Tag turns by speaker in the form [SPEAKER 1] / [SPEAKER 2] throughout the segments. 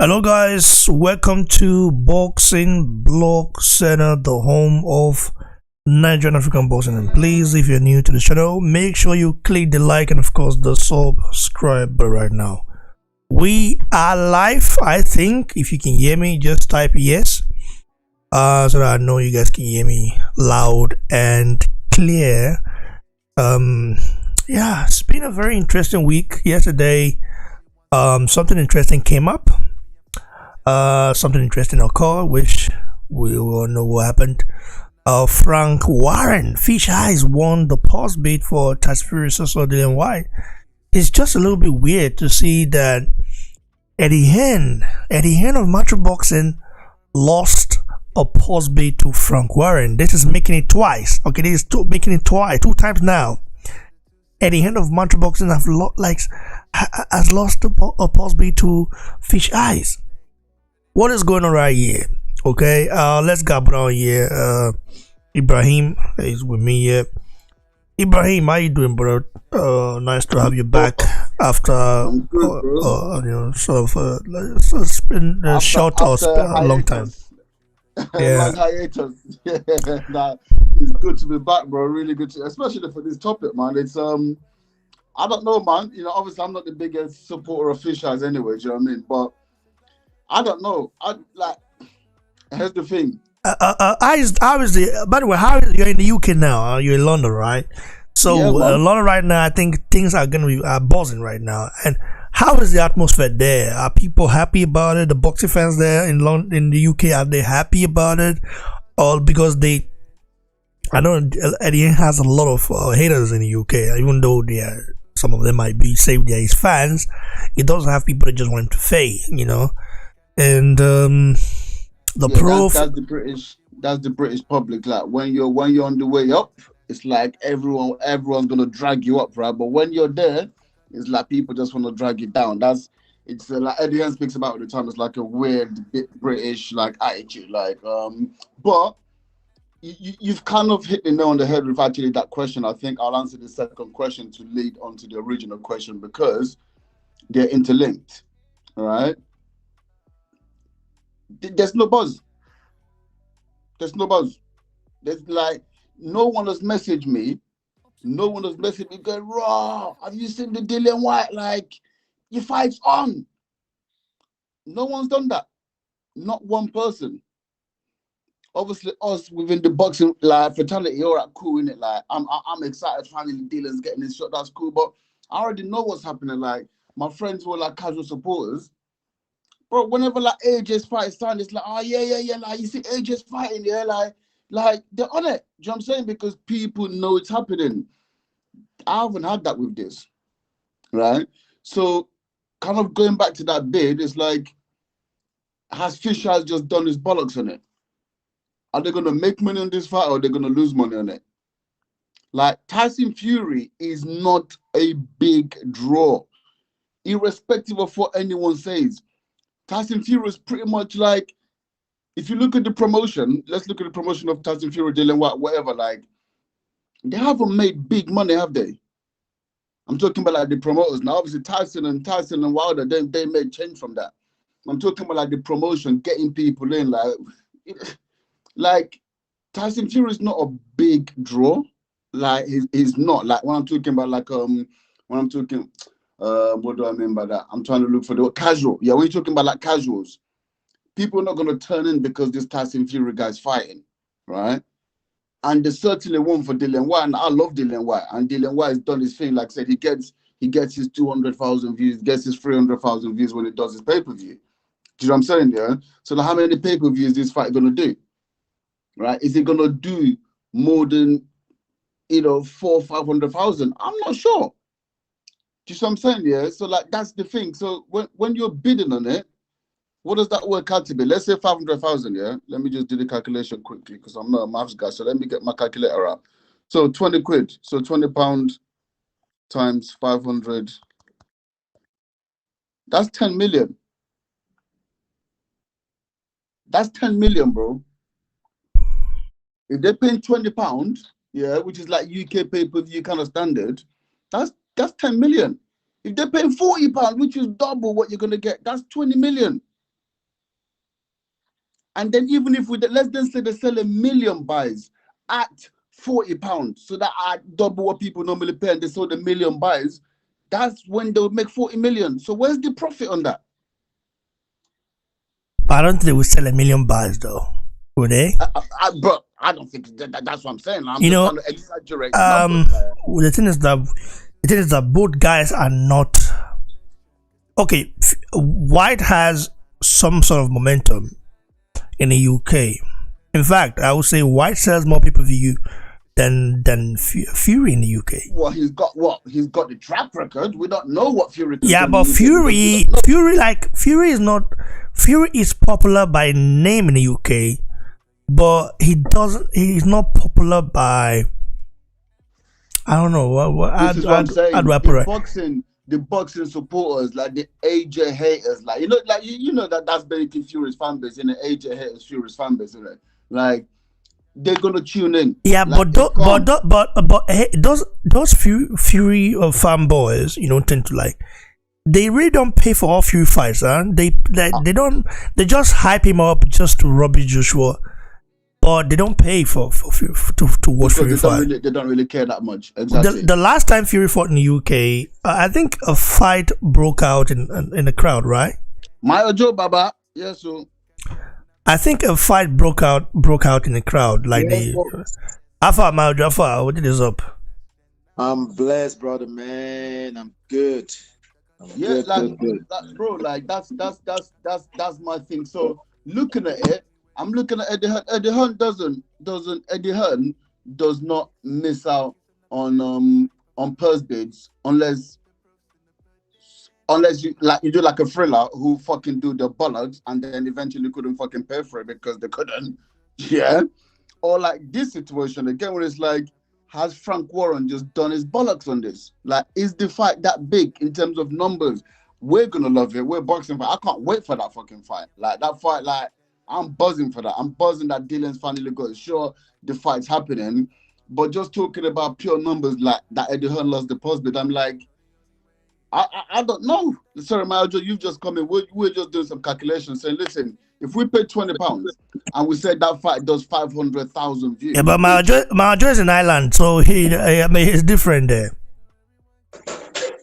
[SPEAKER 1] Hello, guys. Welcome to Boxing Blog Center, the home of Nigerian African boxing. And please, if you're new to the channel, make sure you click the like and, of course, the subscribe button right now. We are live. I think if you can hear me, just type yes, so that I know you guys can hear me loud and clear. Yeah, it's been a very interesting week. Yesterday, something interesting came up. Something interesting occurred, which we all know what happened. Frank Warren, Fish Eyes, won the pause bid for Tyson vs. Dillian Whyte. It's just a little bit weird to see that Eddie Hearn of Metro Boxing lost a pause bid to Frank Warren. This is making it twice. Okay, this is making it two times now. Eddie Hearn of Metro Boxing has lost a pause bid to Fish Eyes. What is going on right here? Okay, let's go on here. Ibrahim is with me here. Ibrahim, how you doing, bro? Nice to have you back after it's been a a long time.
[SPEAKER 2] Yeah, hiatus. Yeah, nah, it's good to be back, bro. Really good, especially for this topic, man. It's I don't know, man. You know, obviously, I'm not the biggest supporter of Fish Eyes anyway. Do you know what I mean? But I don't know. Here's the thing.
[SPEAKER 1] By the way, you're in the UK now? You're in London, right? So
[SPEAKER 2] Yeah,
[SPEAKER 1] London right now, I think things are gonna be buzzing right now. And how is the atmosphere there? Are people happy about it? The boxing fans there in London, in the UK, are they happy about it? Or because I know Eddie has a lot of haters in the UK, even though some of them might be say they're his fans. He does have people that just want him to fade, you know. And
[SPEAKER 2] that's the British public. Like when you're on the way up, it's like everyone's gonna drag you up, right? But when you're there, it's like people just want to drag you down. It's like Eddie Hearn speaks about it all the time. It's like a weird bit British like attitude, but you've kind of hit the nail on the head with actually that question. I think I'll answer the second question to lead onto the original question because they're interlinked, all right? There's no buzz. There's no buzz. There's like no one has messaged me. No one has messaged me going, raw. Have you seen the Dillian Whyte? Like, your fight's on. No one's done that. Not one person. Obviously, us within the boxing like fraternity, all right, cool, innit? Like, I'm excited finally Dillian's getting his shot. That's cool. But I already know what's happening. Like, my friends were like casual supporters. Bro, whenever like AJ's fight starting, it's like, oh yeah. Like you see AJ's fighting, yeah, like they're on it. Do you know what I'm saying? Because people know it's happening. I haven't had that with this, right? So, kind of going back to that bid, it's like, has Fish Eyes just done his bollocks on it? Are they gonna make money on this fight or are they gonna lose money on it? Like Tyson Fury is not a big draw, irrespective of what anyone says. Tyson Fury is pretty much like, if you look at the promotion, let's look at the promotion of Tyson Fury, Dillian Whyte, whatever, like, they haven't made big money, have they? I'm talking about like the promoters. Now, obviously, Tyson and Wilder, they made change from that. I'm talking about like the promotion, getting people in, like Tyson Fury is not a big draw. Like, he's not. Like, when I'm talking about what do I mean by that? I'm trying to look for the casual. Yeah, when you're talking about like casuals, people are not going to turn in because this Tyson Fury guy's fighting, right? And they certainly won for Dillian Whyte, and I love Dillian Whyte. And Dillian Whyte has done his thing. Like I said, he gets his 200,000 views, gets his 300,000 views when he does his pay-per-view. Do you know what I'm saying? Yeah. So like, how many pay-per-views is this fight going to do? Right? Is it going to do more than 400,000-500,000? I'm not sure. Do you see what I'm saying? Yeah. So like, that's the thing. So when you're bidding on it, what does that work out to be? Let's say 500,000, yeah? Let me just do the calculation quickly because I'm not a maths guy. So let me get my calculator out. So 20 quid. So £20 times 500. That's 10 million. That's 10 million, bro. If they're paying £20, yeah, which is like UK pay-per-view kind of standard, that's 10 million. If they're paying £40, which is double what you're going to get, that's 20 million. And then even if let's then say they sell 1 million buys at £40, so that are double what people normally pay, and they sold 1 million buys, that's when they would make 40 million. So where's the profit on that?
[SPEAKER 1] I don't think they would sell 1 million buys though, would they?
[SPEAKER 2] But I don't think that's what I'm saying. I'm
[SPEAKER 1] you
[SPEAKER 2] just
[SPEAKER 1] know,
[SPEAKER 2] trying to exaggerate numbers.
[SPEAKER 1] The thing is that both guys are not okay. White has some sort of momentum in the UK. In fact, I would say White sells more pay-per-view than Fury in the UK.
[SPEAKER 2] Well, he's got what? He's got the track record. We don't know what Fury can do.
[SPEAKER 1] Yeah, but Fury is popular by name in the UK, but he's not popular by, I don't know, how do I put it?
[SPEAKER 2] The boxing supporters, like the AJ haters, like you know that's basically Fury's fan base, in the AJ haters, Fury's fan base, isn't it? Like they're gonna tune in.
[SPEAKER 1] Yeah,
[SPEAKER 2] like,
[SPEAKER 1] but hey, those Fury fanboys, tend to like. They really don't pay for all Fury fights, huh? They just hype him up just to rubbish Joshua, but they don't pay to watch Fury fight.
[SPEAKER 2] They don't really care that much. Exactly.
[SPEAKER 1] The last time Fury fought in the UK, I think a fight broke out in the crowd, right?
[SPEAKER 2] My Joe Baba, yes, so.
[SPEAKER 1] I think a fight broke out in the crowd, like Alpha Majo. Alpha, what is up?
[SPEAKER 3] I'm blessed, brother, man. I'm good.
[SPEAKER 2] Good. Bro, like that's my thing. So looking at it, I'm looking at Eddie Hearn. Eddie Hearn does not miss out on purse bids unless you do like a thriller who fucking do the bollocks and then eventually couldn't fucking pay for it because they couldn't. Yeah. Or like this situation again where it's like, has Frank Warren just done his bollocks on this? Like, is the fight that big in terms of numbers? We're gonna love it. We're boxing fight. I can't wait for that fucking fight. Like that fight, like I'm buzzing for that. I'm buzzing that Dillian's finally got it. Sure, the fight's happening, but just talking about pure numbers like that Eddie Hearn lost the post bid, I'm like, I don't know. Sorry, Majo, you've just come in. We're just doing some calculations saying, listen, if we pay £20 and we said that fight does 500,000 views.
[SPEAKER 1] Yeah, but Majo is in Ireland, so it's different there.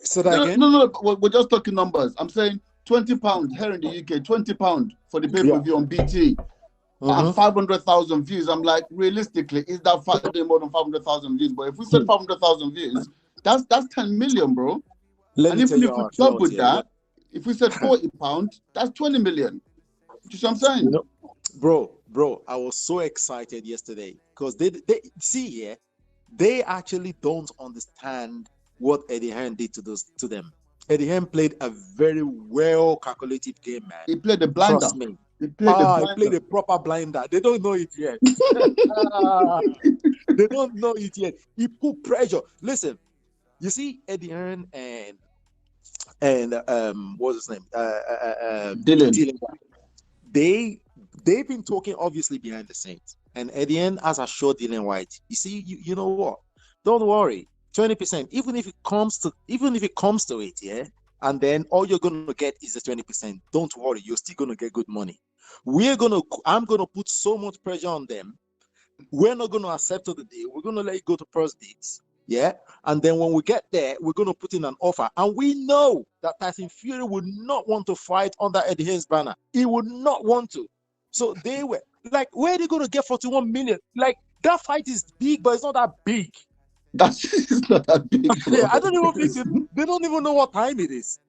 [SPEAKER 3] So that again?
[SPEAKER 2] No, we're just talking numbers. I'm saying £20 here in the UK, £20 for the pay-per-view on BT. And 500,000 views. I'm like, realistically, is that fight doing more than 500,000 views? But if we said 500,000 views, that's 10 million, bro. And if we double that, if we said £40, that's 20 million. You see what I'm saying?
[SPEAKER 3] No. Bro, I was so excited yesterday because they see here, they actually don't understand what Eddie Hearn did to them. Eddie Hearn played a very well calculated game, man.
[SPEAKER 2] He played the blinder.
[SPEAKER 3] Trust me. He played a proper blinder. They don't know it yet. They don't know it yet. He put pressure. Listen, you see Eddie Hearn and what's his name?
[SPEAKER 2] Dillian.
[SPEAKER 3] They've been talking obviously behind the scenes, and at the end, as I showed Dillian Whyte, you see, you know what? Don't worry, 20%. Even if it comes to it, yeah, and then all you're gonna get is the 20%. Don't worry, you're still gonna get good money. I'm gonna put so much pressure on them. We're not gonna accept the deal. We're gonna let it go to first bids. Yeah, and then when we get there, we're going to put in an offer. And we know that Tyson Fury would not want to fight under Eddie Hearn's banner. He would not want to. So they were like, where are they going to get 41 million? Like, that fight is big, but it's not that big.
[SPEAKER 2] It's not that big.
[SPEAKER 3] Yeah, I don't even think they don't even know what time it is.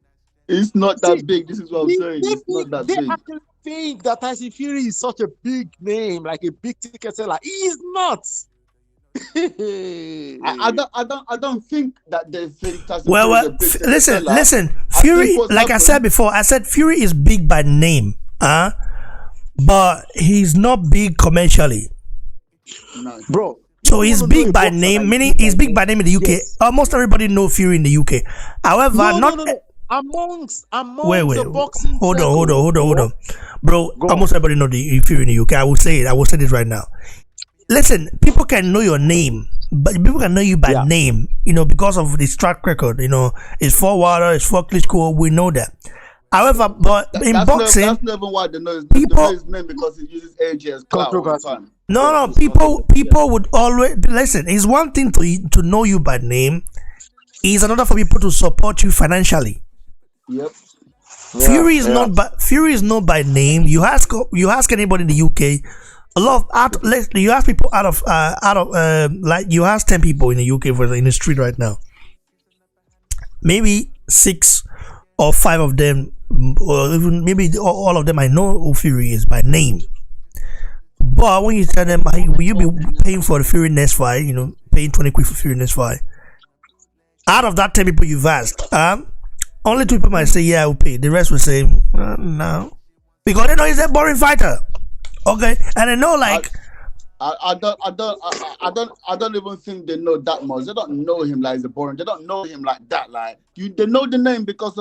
[SPEAKER 2] It's not that big. This is what I'm saying. It's not that big.
[SPEAKER 3] They actually think that Tyson Fury is such a big name, like a big ticket seller. He is not.
[SPEAKER 2] I don't think that they think Tyson
[SPEAKER 1] listen, Fury, like I said before, I said Fury is big by name, but he's not big commercially.
[SPEAKER 2] No.
[SPEAKER 3] Bro.
[SPEAKER 1] So he's big by name, meaning he's big by name in the UK. Yes. Almost everybody know Fury in the UK. However,
[SPEAKER 3] amongst
[SPEAKER 1] wait,
[SPEAKER 3] the boxing.
[SPEAKER 1] Hold on. Bro, almost everybody know the Fury in the UK. I will say this right now. Listen, people can know your name, but people can know you by name, because of this track record. It's for Wilder, it's for Klitschko, we know that. However, but in boxing,
[SPEAKER 2] that's never why they know his name, because he uses AJ as clout all the
[SPEAKER 3] Controversy.
[SPEAKER 2] time.
[SPEAKER 1] no, people would always listen. It's one thing to know you by name. It's another for people to support you financially.
[SPEAKER 2] Yep.
[SPEAKER 1] Fury is not by name. You ask anybody in the UK. A lot of you ask people out of like you ask 10 people in the UK in the street right now. Maybe 6 or 5 of them, or even maybe all of them, I know who Fury is by name. But when you tell them, hey, will you be paying for the Fury next fight? You know, paying 20 quid for Fury next fight. Out of that 10 people you've asked, only 2 people might say, yeah, I will pay. The rest will say, no, because they know he's a boring fighter. Okay, and I know, like,
[SPEAKER 2] I don't even think they know that much. They don't know him like he's a boring. They don't know him like that. Like they know the name because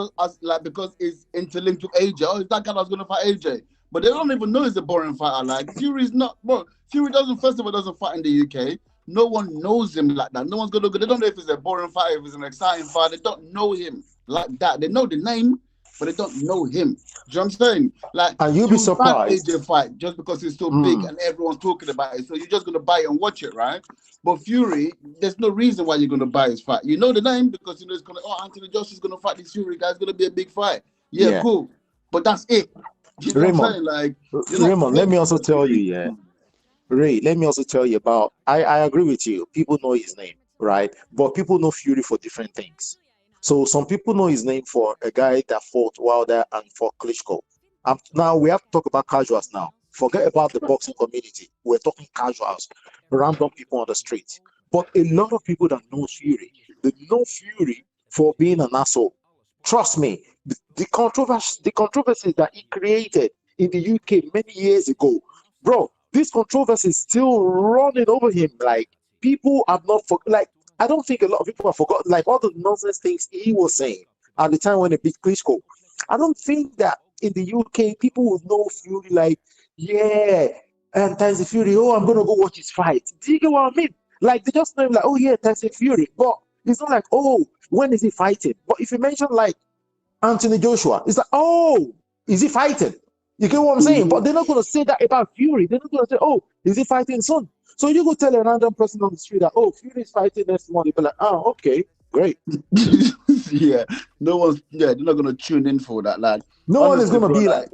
[SPEAKER 2] it's interlinked with AJ. Oh, it's that guy that's gonna fight AJ. But they don't even know he's a boring fighter. Like Fury's not, bro. Fury doesn't fight in the UK. No one knows him like that. No one's gonna go. They don't know if he's a boring fighter, if he's an exciting fighter. They don't know him like that. They know the name, but they don't know him. Do you know what I'm saying? Like,
[SPEAKER 3] and you'll be surprised.
[SPEAKER 2] AJ fight just because he's so big and everyone's talking about it. So you're just gonna buy it and watch it, right? But Fury, there's no reason why you're gonna buy his fight. You know the name because you know it's gonna. Oh, Anthony Joshua's gonna fight this Fury guy. It's gonna be a big fight. Yeah, cool. But that's it. You know
[SPEAKER 3] Raymond,
[SPEAKER 2] what I'm saying? Like,
[SPEAKER 3] Raymond, let me also tell you, yeah. Ray, let me also tell you about. I agree with you. People know his name, right? But people know Fury for different things. So some people know his name for a guy that fought Wilder and for Klitschko. Now we have to talk about casuals now. Forget about the boxing community. We're talking casuals, random people on the street. But a lot of people that know Fury, they know Fury for being an asshole. Trust me, the controversy that he created in the UK many years ago, bro, this controversy is still running over him. Like, people have not like, I don't think a lot of people have forgotten, like, all the nonsense things he was saying at the time when he beat Klitschko. I don't think that in the UK people will know Fury like, yeah, and Tyson Fury, oh, I'm gonna go watch his fight. Do you get what I mean? Like, they just know him like, oh yeah, Tyson Fury. But it's not like, oh, when is he fighting? But if you mention like Anthony Joshua, it's like, oh, is he fighting? You get what I'm saying? But they're not gonna say that about Fury. They're not gonna say, oh, is he fighting soon? So you go tell a random person on the street that, oh, Fury is fighting next month. They'll be like, oh, okay, great.
[SPEAKER 2] Yeah, they're not gonna tune in for that. Like,
[SPEAKER 3] no one is gonna be like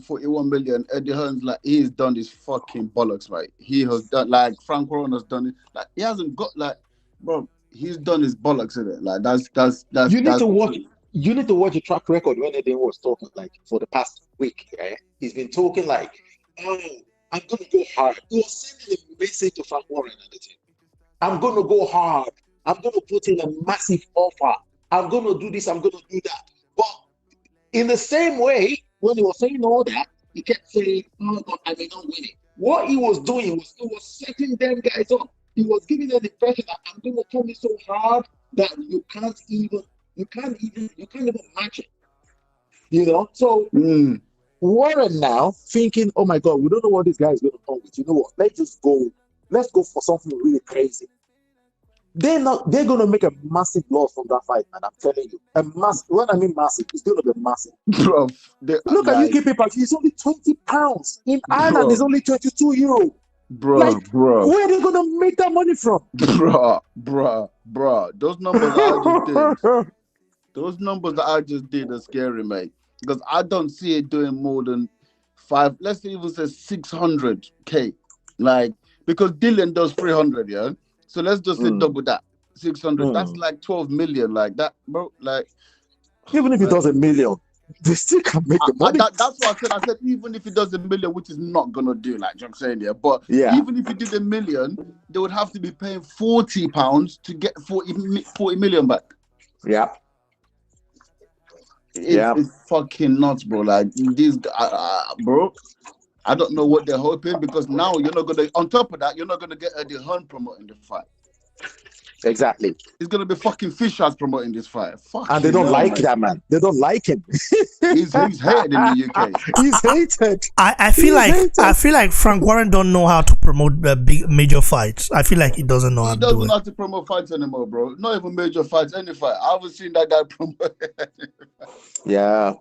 [SPEAKER 2] 41 million. Eddie Hearn's like, he's done his fucking bollocks, right? He has done, like, Frank Warren has done it. Like, he hasn't got, like, bro, he's done his bollocks in it. Like, that's.
[SPEAKER 3] You need to watch. You need to watch a track record when Eddie was talking, like, for the past week. Yeah? He's been talking like, oh, I'm gonna go hard. He was sending a message to Frank Warren and the team. I'm gonna go hard. I'm gonna put in a massive offer. I'm gonna do this. I'm gonna do that. But in the same way, when he was saying all that, he kept saying, "Oh, but I may not win it." What he was doing was he was setting them guys up. He was giving them the impression that I'm gonna come in so hard that you can't even match it. You know? So Warren now thinking, oh my God, we don't know what this guy is going to come with. You know what? Let's go for something really crazy. They're going to make a massive loss from that fight, man. I'm telling you. When I mean massive, it's going to be massive.
[SPEAKER 2] Bro,
[SPEAKER 3] look at UK paper. It's only £20. In Ireland, it's only €22.
[SPEAKER 2] Bro.
[SPEAKER 3] Where are they going to make that money from?
[SPEAKER 2] Bro. Those numbers that I just did are scary, mate. Because I don't see it doing more than 5, let's even say 600K. Like, because Dillian does 300, yeah? So let's just say double that. 600. That's like 12 million, like that, bro. Like,
[SPEAKER 3] even if it does $1 million, they still can make the money.
[SPEAKER 2] That's what I said. I said, even if it does $1 million, which is not gonna do, like I'm saying, yeah. But even if it did $1 million, they would have to be paying £40 to get 40 million back.
[SPEAKER 3] Yeah.
[SPEAKER 2] It's fucking nuts, bro. Like, these, bro. I don't know what they're hoping, because now you're not gonna. On top of that, you're not gonna get Eddie Hearn promoting the fight.
[SPEAKER 3] Exactly.
[SPEAKER 2] It's gonna be fucking Fishers promoting this fight.
[SPEAKER 3] And they don't like that man. They don't like him.
[SPEAKER 2] He's hated in the UK.
[SPEAKER 3] He's hated.
[SPEAKER 1] I feel like Frank Warren don't know how to promote big major fights. I feel like he doesn't know how to do it.
[SPEAKER 2] He doesn't know how to promote fights anymore, bro. Not even major fights, any fight. I haven't seen that guy promote.
[SPEAKER 3] Yeah,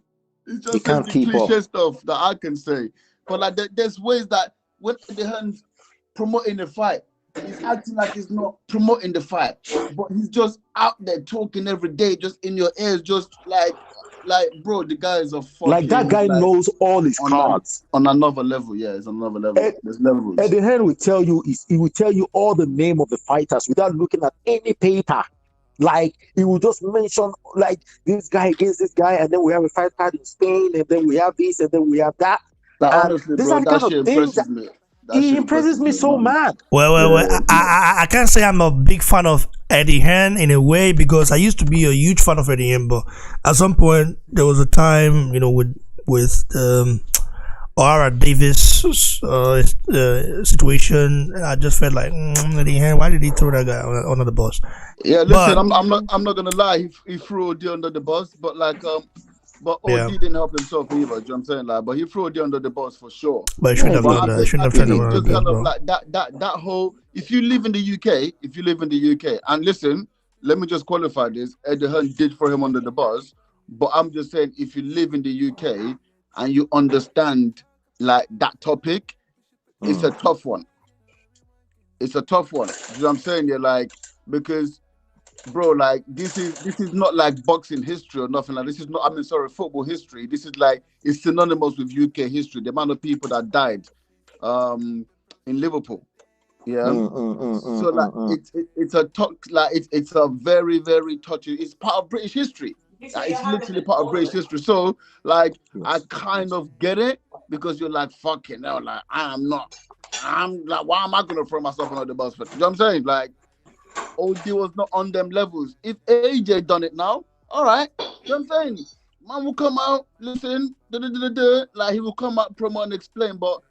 [SPEAKER 2] It's
[SPEAKER 3] he
[SPEAKER 2] just saying
[SPEAKER 3] can't
[SPEAKER 2] the
[SPEAKER 3] keep up.
[SPEAKER 2] cliche stuff that I can say. But like, there's ways that when the hands promoting the fight, he's acting like he's not promoting the fight, but he's just out there talking every day, just in your ears, just like bro, the guy is a
[SPEAKER 3] Like that
[SPEAKER 2] fucking
[SPEAKER 3] guy
[SPEAKER 2] like
[SPEAKER 3] knows all his cards.
[SPEAKER 2] on another level. Yeah, it's another level.
[SPEAKER 3] Ed,
[SPEAKER 2] There's levels.
[SPEAKER 3] Eddie Hearn will tell you he will tell you all the name of the fighters without looking at any paper. Like he will just mention like this guy against this guy, and then we have a fight card in Spain, and then we have this, and then we have that.
[SPEAKER 2] Like
[SPEAKER 3] And
[SPEAKER 2] honestly,
[SPEAKER 3] these are
[SPEAKER 2] bro,
[SPEAKER 3] the
[SPEAKER 2] that
[SPEAKER 3] kind of
[SPEAKER 2] shit
[SPEAKER 3] things that
[SPEAKER 2] impresses me. That
[SPEAKER 3] he
[SPEAKER 2] shit
[SPEAKER 3] impresses
[SPEAKER 2] impresses
[SPEAKER 3] me
[SPEAKER 2] me,
[SPEAKER 3] so
[SPEAKER 2] man.
[SPEAKER 3] mad.
[SPEAKER 1] Well,
[SPEAKER 2] Yeah,
[SPEAKER 1] I can't say I'm a big fan of Eddie Hearn in a way because I used to be a huge fan of Eddie Hearn, but at some point there was a time, with O'Hara Davis situation. I just felt like Eddie Hearn, why did he throw that guy under the bus?
[SPEAKER 2] yeah. Listen,
[SPEAKER 1] But
[SPEAKER 2] I'm not gonna lie. He threw OD under the bus, but like but OD
[SPEAKER 1] yeah,
[SPEAKER 2] didn't help himself either. Do you know what I'm saying? Like, but he threw OD under the bus for sure.
[SPEAKER 1] but he
[SPEAKER 3] Yeah,
[SPEAKER 1] shouldn't
[SPEAKER 3] he
[SPEAKER 1] have
[SPEAKER 2] But
[SPEAKER 1] done
[SPEAKER 3] did.
[SPEAKER 1] that. He shouldn't
[SPEAKER 2] I
[SPEAKER 1] have tried
[SPEAKER 2] think
[SPEAKER 1] to
[SPEAKER 3] He
[SPEAKER 1] run
[SPEAKER 2] it's
[SPEAKER 1] under
[SPEAKER 3] did.
[SPEAKER 1] the
[SPEAKER 2] just
[SPEAKER 1] bus,
[SPEAKER 2] kind of
[SPEAKER 1] bro.
[SPEAKER 2] like that whole. If you live in the UK, and listen, let me just qualify this. Eddie Hearn did throw him under the bus, but I'm just saying if you live in the UK and you understand like that topic, it's a tough one. It's a tough one. Do you know what I'm saying? You're like because bro, like this is not like boxing history or nothing like this is not. I mean, sorry, football history. This is like it's synonymous with UK history. The amount of people that died, in Liverpool. Yeah. So like it's a talk like it's a very very touchy. It's part of British history. Like, it's literally part of British history. So like I
[SPEAKER 3] Yes.
[SPEAKER 2] kind of get it because you're like fucking hell. Like I'm not. I'm like why am I gonna throw myself under the bus for? You know what I'm saying? Like OD was not on them levels. If AJ done it now, all right. You know what I'm saying? Man will come out, listen, like he will come out, promote and explain, but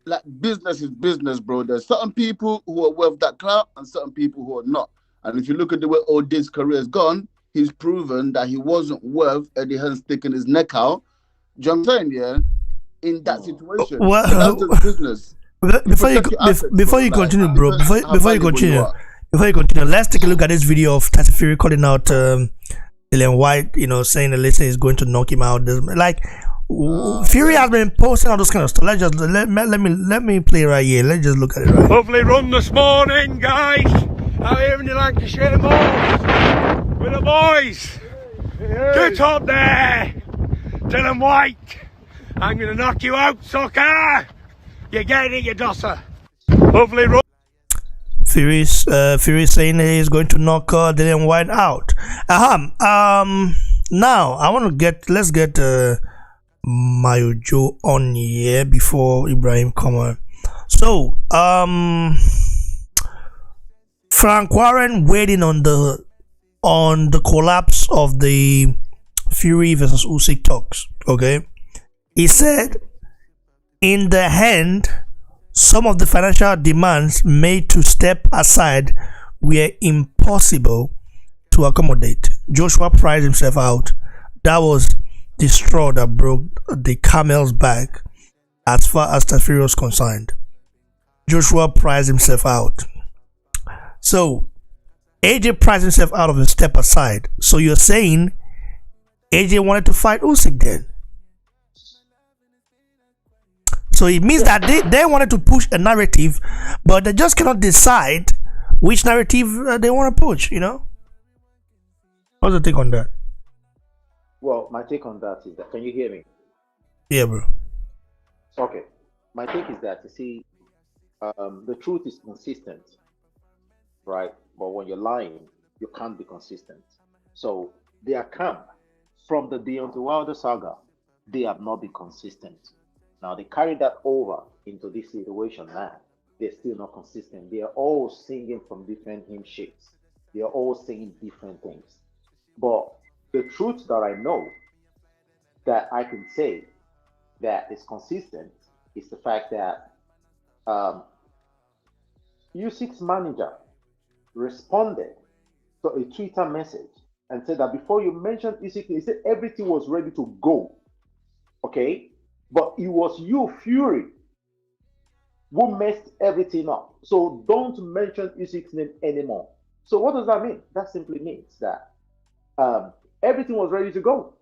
[SPEAKER 2] like business is business, bro. There's certain people who are worth that clout and certain people who are not. And if you look at the way OD's career has gone, he's proven that he wasn't worth Eddie Hearn sticking his neck out. Do you know what I'm saying? Yeah, in that situation. So that's
[SPEAKER 1] Well,
[SPEAKER 2] just business. You
[SPEAKER 1] before you
[SPEAKER 2] protect your assets,
[SPEAKER 1] before
[SPEAKER 2] bro.
[SPEAKER 1] you
[SPEAKER 2] Like
[SPEAKER 1] continue,
[SPEAKER 2] it
[SPEAKER 1] bro,
[SPEAKER 2] depends how
[SPEAKER 1] before you
[SPEAKER 2] valuable you
[SPEAKER 1] continue,
[SPEAKER 2] are.
[SPEAKER 1] let's take a look at this video of Tyson Fury calling out Dillian Whyte, saying the listener is going to knock him out. Like Fury has been posting all those kind of stuff. Let me play right here. Let's just look at it right.
[SPEAKER 4] Lovely run this morning, guys. Out here in the Lancashire Moors with the boys. Get up there, Dillian Whyte. I'm gonna knock you out, sucker. You're getting it, you dosser. Lovely run.
[SPEAKER 1] Fury saying he's going to knock Dillian Whyte out. Now let's get Mayo Joe on here before Ibrahim come on. So Frank Warren waiting on the collapse of the Fury versus Usyk talks. Okay, he said in the end, some of the financial demands made to step aside were impossible to accommodate. Joshua priced himself out. That was the straw that broke the camel's back as far as Fury was concerned. Joshua priced himself out. So AJ priced himself out of the step aside. So you're saying AJ wanted to fight Usyk then? So it means that they wanted to push a narrative, but they just cannot decide which narrative they want to push, What's the take on that?
[SPEAKER 5] Well, my take on that is that, can you hear me?
[SPEAKER 1] Yeah, bro.
[SPEAKER 5] Okay. My take is that, you see, the truth is consistent, right? But when you're lying, you can't be consistent. So their camp from the Deontay Wilder saga, they have not been consistent. Now they carry that over into this situation now. They're still not consistent. They are all singing from different hymn sheets. They are all saying different things. But the truth that I know that I can say that is consistent is the fact that Usyk's manager responded to a Twitter message and said that before you mentioned Usyk, he said everything was ready to go. Okay? But it was you, Fury, who messed everything up. So don't mention Usyk's name anymore. So what does that mean? That simply means that everything was ready to go.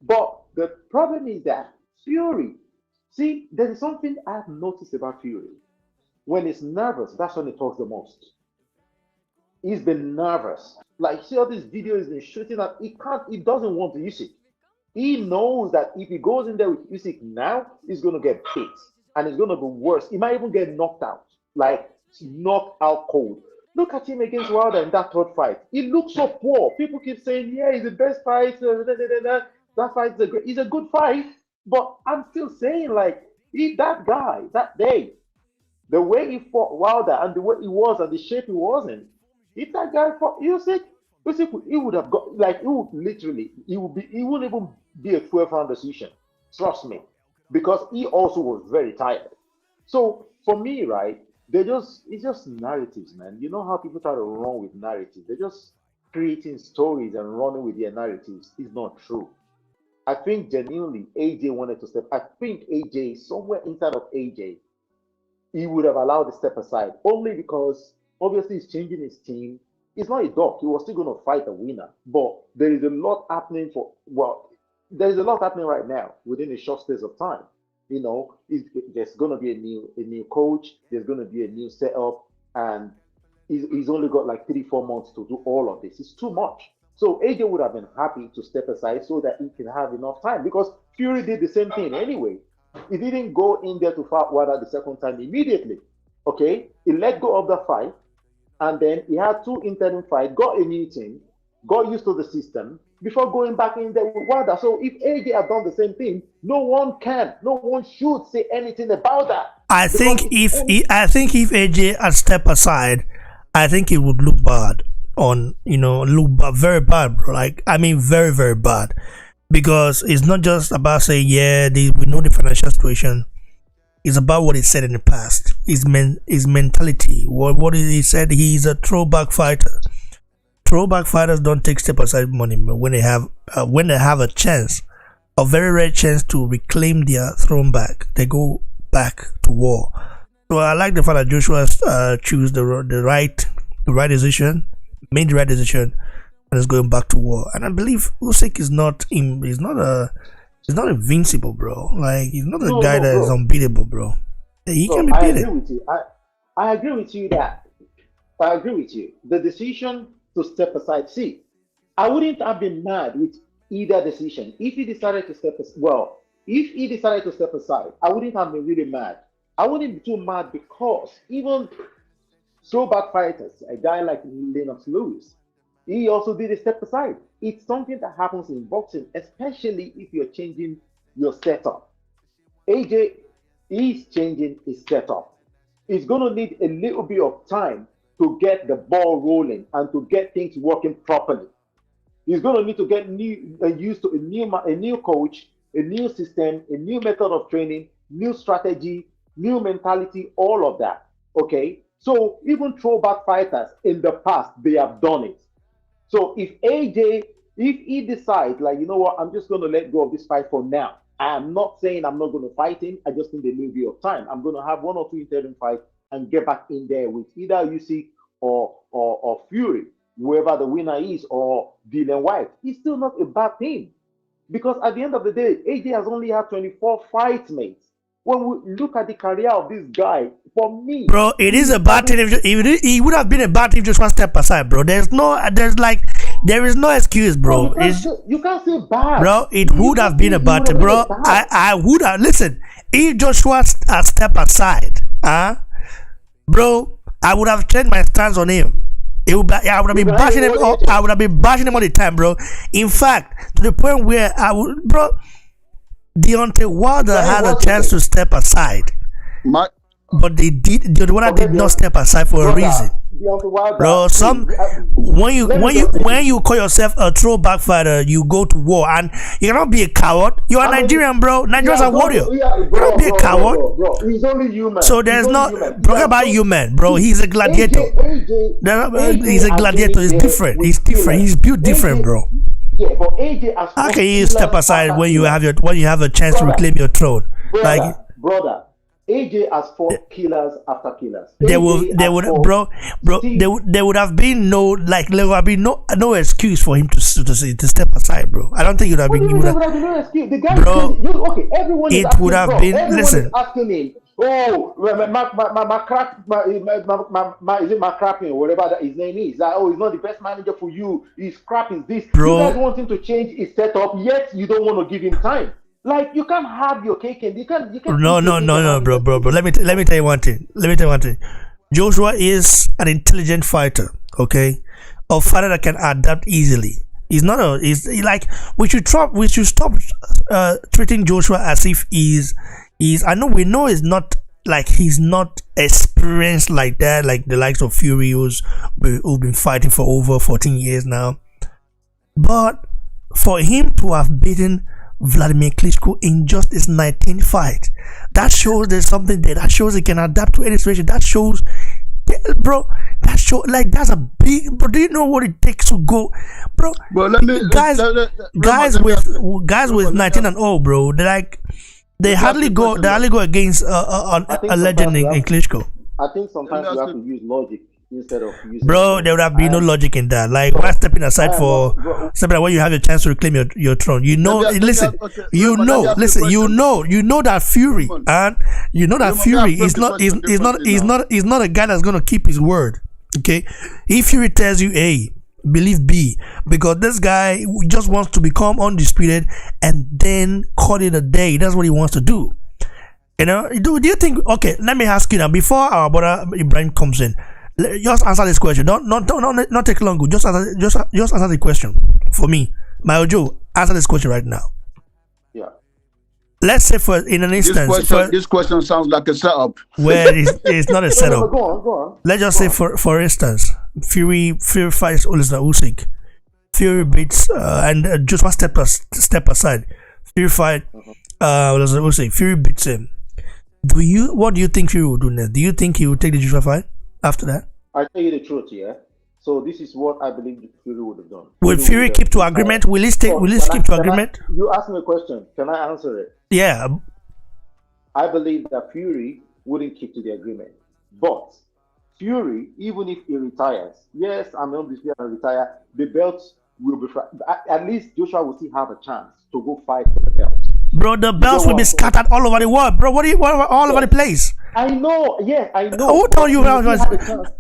[SPEAKER 5] But the problem is that Fury, see, there is something I've noticed about Fury. When he's nervous, that's when he talks the most. He's been nervous. Like, see all these videos he's been shooting at, he doesn't want to use it. He knows that if he goes in there with Usyk now, he's going to get hit. And it's going to be worse. He might even get knocked out. Like, knocked out cold. Look at him against Wilder in that third fight. He looks so poor. People keep saying, yeah, he's the best fight. That fight is a good fight. But I'm still saying, like, that guy, that day, the way he fought Wilder and the way he was and the shape he was in, if that guy fought Usyk, he would have got, like, he wouldn't even be a 12-round decision. Trust me. Because he also was very tired. So for me, right, it's just narratives, man. You know how people try to run with narratives? They're just creating stories and running with their narratives. It's not true. I think genuinely AJ wanted to step. I think AJ, somewhere inside of AJ, he would have allowed the step aside. Only because obviously he's changing his team. It's not a dog. He was still going to fight a winner. But there is a lot happening there's a lot happening right now within a short space of time. You know, there's going to be a new coach. There's going to be a new setup, and he's only got like 3-4 months to do all of this. It's too much. So AJ would have been happy to step aside so that he can have enough time, because Fury did the same thing anyway. He didn't go in there to fight Wilder the second time immediately. Okay, he let go of the fight, and then he had 2 interim fights, got a new team, got used to the system before going back in there with Wilder. So if AJ had done the same thing, no one should say anything about that.
[SPEAKER 1] I think if AJ had stepped aside, I think it would look bad very bad, bro. Like, I mean, very, very bad, because it's not just about saying, yeah, we know the financial situation. It's about what he said in the past. His mentality. What he said. He's a throwback fighter. Throwback fighters don't take step aside money when they have a chance, a very rare chance to reclaim their throne back. They go back to war. So I like the fact that Joshua choose the right decision, made the right decision, and is going back to war. And I believe Usyk is not invincible, bro. Like, he's not a guy that is unbeatable, bro. He can be beaten.
[SPEAKER 5] I agree with you. I agree with you that I agree with you. The decision to step aside. See, I wouldn't have been mad with either decision. If he decided to step aside, I wouldn't have been really mad. I wouldn't be too mad, because even throwback fighters, a guy like Lennox Lewis, he also did a step aside. It's something that happens in boxing, especially if you're changing your setup. AJ is changing his setup. It's going to need a little bit of time to get the ball rolling and to get things working properly. He's going to need to get used to a new coach, a new system, a new method of training, new strategy, new mentality, all of that. Okay? So even throwback fighters in the past, they have done it. So if he decides, like, you know what, I'm just going to let go of this fight for now. I'm not saying I'm not going to fight him. I just need a little bit of time. I'm going to have 1 or 2 interim fights and get back in there with either Usyk or Fury, whoever the winner is, or Dillian Whyte. It's still not a bad thing, because at the end of the day, AJ has only had 24 fights, mates. When we look at the career of this guy, for me,
[SPEAKER 1] bro, it is a bad thing. He would have been a bad thing just one step aside, bro. There is no excuse, bro.
[SPEAKER 5] You can't say bad,
[SPEAKER 1] bro. It would have been a bad thing, bro. I would have, listen. If Joshua step aside, bro, I would have changed my stance on him. I would have been bashing him. I would have been bashing him all the time, bro. In fact, to the point where Deontay Wilder had a chance to step aside, but the Wilder did not step aside for a reason, bro. When you call yourself a throwback fighter, you go to war, and you cannot be a coward. You are Nigerian, bro. Nigerians are warrior. You cannot be a coward.
[SPEAKER 5] Bro. He's only human.
[SPEAKER 1] So there's no talk about human, bro. He's a gladiator. He's a gladiator. He's different. He's different. He's built different, bro.
[SPEAKER 5] Yeah, but AJ has.
[SPEAKER 1] How can you step aside when you have a chance to reclaim your throne?
[SPEAKER 5] Brother, AJ has fought killers after killers.
[SPEAKER 1] There would, bro. There would have been there would have been no excuse for him to step aside, bro. I don't think it would have been.
[SPEAKER 5] There would have been no excuse. The guy,
[SPEAKER 1] bro.
[SPEAKER 5] Okay, everyone is
[SPEAKER 1] It
[SPEAKER 5] asking,
[SPEAKER 1] would have
[SPEAKER 5] bro,
[SPEAKER 1] been.
[SPEAKER 5] everyone
[SPEAKER 1] Listen,
[SPEAKER 5] is asking him. Oh, is it McCracken or whatever that his name is? That, oh, he's not the best manager for you. He's crap. Is this?
[SPEAKER 1] Bro.
[SPEAKER 5] You guys want him to change his setup, yet you don't want to give him time. Like, you can't have your cake and you can't.
[SPEAKER 1] No, bro. Let me tell you one thing. Joshua is an intelligent fighter. Okay, a fighter that can adapt easily. He's not he's like, we should stop treating Joshua as if he's. We know he's not, like, he's not experienced like that, like the likes of Fury who've been fighting for over 14 years now. But for him to have beaten Vladimir Klitschko in just his 19th fight, that shows there's something there. That shows he can adapt to any situation. That shows, bro. That show, like, that's a big. Bro, do you know what it takes to go, bro?
[SPEAKER 2] Well, let me
[SPEAKER 1] guys with 19 and 0, bro. They're like. They hardly go against a legend in Klitschko.
[SPEAKER 5] I think sometimes you have to use logic instead of using.
[SPEAKER 1] Bro, there would have been no logic in that. Like, why stepping aside when you have a chance to reclaim your throne? You know, listen, you know that Fury, and you know that Fury is not a guy that's gonna keep his word. Okay, if Fury tells you, hey, believe B, because this guy just wants to become undisputed and then call it a day. That's what he wants to do. You know, do you think? Okay, let me ask you now. Before our brother Ibrahim comes in, just answer this question. Not take long. Just answer the question for me. My Ojo, answer this question right now.
[SPEAKER 5] Yeah.
[SPEAKER 1] Let's say in an instance,
[SPEAKER 2] this question sounds like a setup.
[SPEAKER 1] Where it's not a setup.
[SPEAKER 5] Go on.
[SPEAKER 1] Let's just say for instance, Fury fights Usyk. Fury beats and just one step aside. Fury fight Usyk. Fury beats him. What do you think Fury will do next? Do you think he will take the Joshua fight after that?
[SPEAKER 5] I tell you the truth, yeah. So this is what I believe Fury would have done.
[SPEAKER 1] Will Fury keep to agreement? Will he keep to agreement?
[SPEAKER 5] You asked me a question. Can I answer it?
[SPEAKER 1] Yeah.
[SPEAKER 5] I believe that Fury wouldn't keep to the agreement. But Fury, even if he retires, yes, I'm not this year and retire, the belt will be at least Joshua will still have a chance to go fight for the belt.
[SPEAKER 1] Bro, the belts will be scattered all over the world, bro. What all over the place?
[SPEAKER 5] I know, yeah, I know.
[SPEAKER 1] Who told you about it?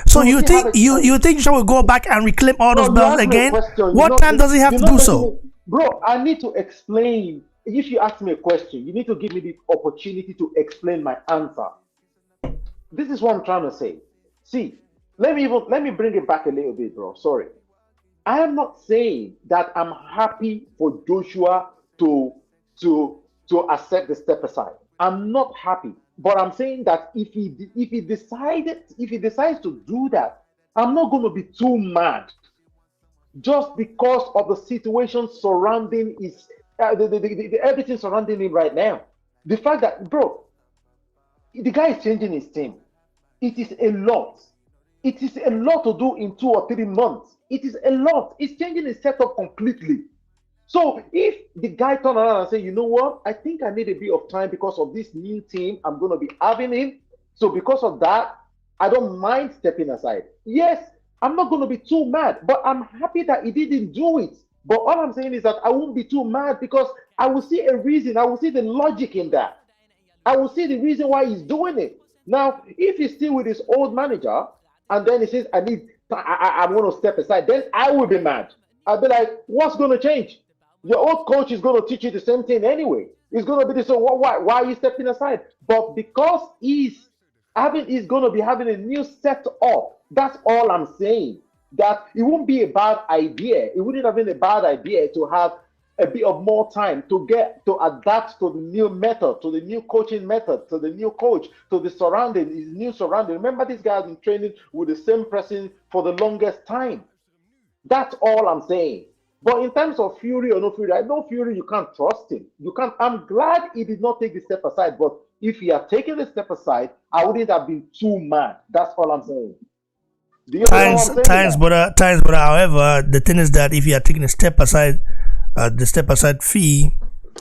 [SPEAKER 1] So you think Joshua will go back and reclaim all those belts again? What time does he have to do so?
[SPEAKER 5] Bro, I need to explain. If you ask me a question, you need to give me the opportunity to explain my answer. This is what I'm trying to say. See, let me bring it back a little bit, bro. Sorry. I am not saying that I'm happy for Joshua to accept the step aside. I'm not happy. But I'm saying that if he decides to do that, I'm not going to be too mad, just because of the situation surrounding his everything surrounding him right now. The fact that, bro, the guy is changing his team. It is a lot. It is a lot to do in 2 or 3 months. It is a lot. It's changing his setup completely. So if the guy turn around and say, you know what, I think I need a bit of time because of this new team I'm going to be having in. So because of that, I don't mind stepping aside. Yes, I'm not going to be too mad, but I'm happy that he didn't do it. But all I'm saying is that I won't be too mad because I will see a reason. I will see the logic in that. I will see the reason why he's doing it. Now, if he's still with his old manager and then he says, I'm going to step aside, then I will be mad. I'll be like, what's going to change? Your old coach is going to teach you the same thing anyway. He's going to be this. So why are you stepping aside? But because he's going to be having a new setup. That's all I'm saying. That it won't be a bad idea. It wouldn't have been a bad idea to have a bit of more time to adapt to the new method, to the new coaching method, to the new coach, to the surrounding, his new surrounding. Remember, this guy has been training with the same person for the longest time. That's all I'm saying. But in terms of Fury or no Fury, I know Fury, you can't trust him. You can't. I'm glad he did not take the step aside. But if he had taken the step aside, I wouldn't have been too mad. That's all I'm saying.
[SPEAKER 1] Times, but however, the thing is that if he had taken a step aside, the step aside fee,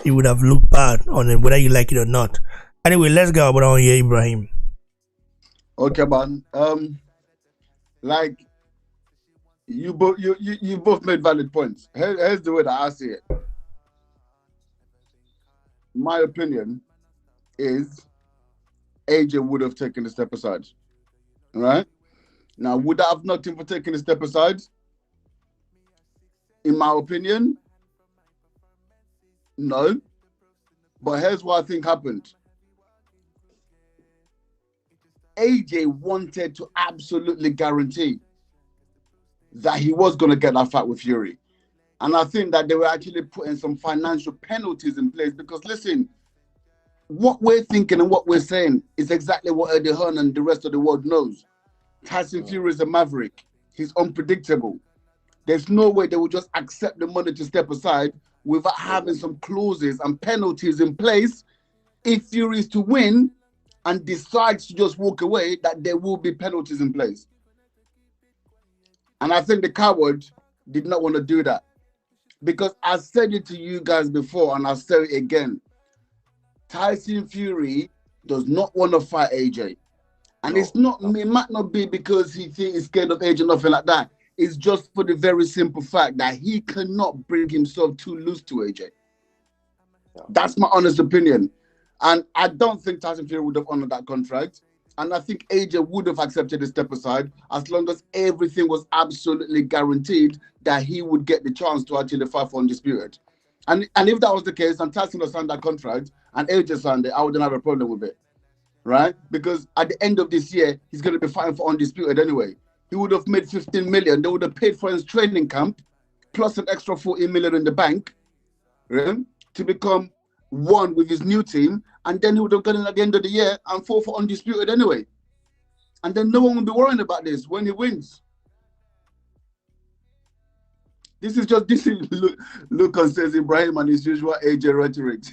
[SPEAKER 1] it would have looked bad on him, whether you like it or not. Anyway, let's go about on here, Ibrahim.
[SPEAKER 2] Okay, man. Like you both made valid points. Here's the way that I see it. My opinion is AJ would have taken a step aside. Right? Now, would I have knocked him for taking a step aside? In my opinion, no. But here's what I think happened. AJ wanted to absolutely guarantee that he was going to get that fight with Fury. And I think that they were actually putting some financial penalties in place because, listen, what we're thinking and what we're saying is exactly what Eddie Hearn and the rest of the world knows. Tyson Fury is a maverick. He's unpredictable. There's no way they will just accept the money to step aside without having some clauses and penalties in place. If Fury is to win and decides to just walk away, that there will be penalties in place. And I think the coward did not want to do that. Because I said it to you guys before, and I'll say it again. Tyson Fury does not want to fight AJ. And it might not be because he thinks he's scared of AJ or nothing like that. It's just for the very simple fact that he cannot bring himself too loose to AJ. That's my honest opinion. And I don't think Tyson Fury would have honored that contract. And I think AJ would have accepted a step aside as long as everything was absolutely guaranteed that he would get the chance to actually fight for Undisputed. And if that was the case, and Tyson had signed that contract and AJ signed it, I wouldn't have a problem with it. Right? Because at the end of this year, he's going to be fighting for Undisputed anyway. He would have made 15 million. They would have paid for his training camp, plus an extra 40 million in the bank, right, to become one with his new team. And then he would have gone in at the end of the year and fought for Undisputed anyway. And then no one will be worrying about this when he wins. This is Lucas says Ibrahim and his usual AJ rhetoric.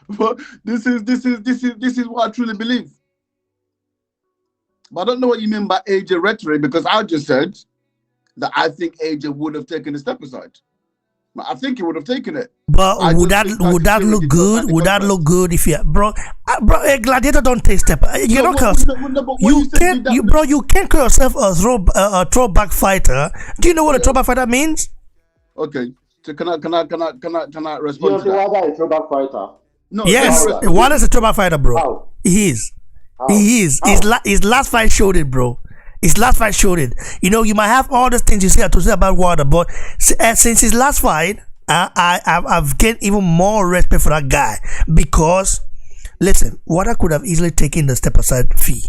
[SPEAKER 2] But this is what I truly believe. But I don't know what you mean by AJ rhetoric, because I just said that I think AJ would have taken a step aside. I think he would have taken it.
[SPEAKER 1] But would that look good? Would that look good if you, bro? A gladiator don't take step. You know, cause you can't call yourself a throwback fighter. Do you know what a throwback fighter means?
[SPEAKER 2] Okay, so can I respond to that?
[SPEAKER 5] Wilder is a throwback fighter.
[SPEAKER 2] No.
[SPEAKER 1] Yes, Wilder is a throwback fighter, bro.
[SPEAKER 5] How?
[SPEAKER 1] He is.
[SPEAKER 5] How?
[SPEAKER 1] He is.
[SPEAKER 5] How?
[SPEAKER 1] His last fight showed it, bro. His last fight showed it. You know, you might have all the things you say to say about Wilder, but since his last fight, I've gained even more respect for that guy. Because, listen, Wilder could have easily taken the step aside fee.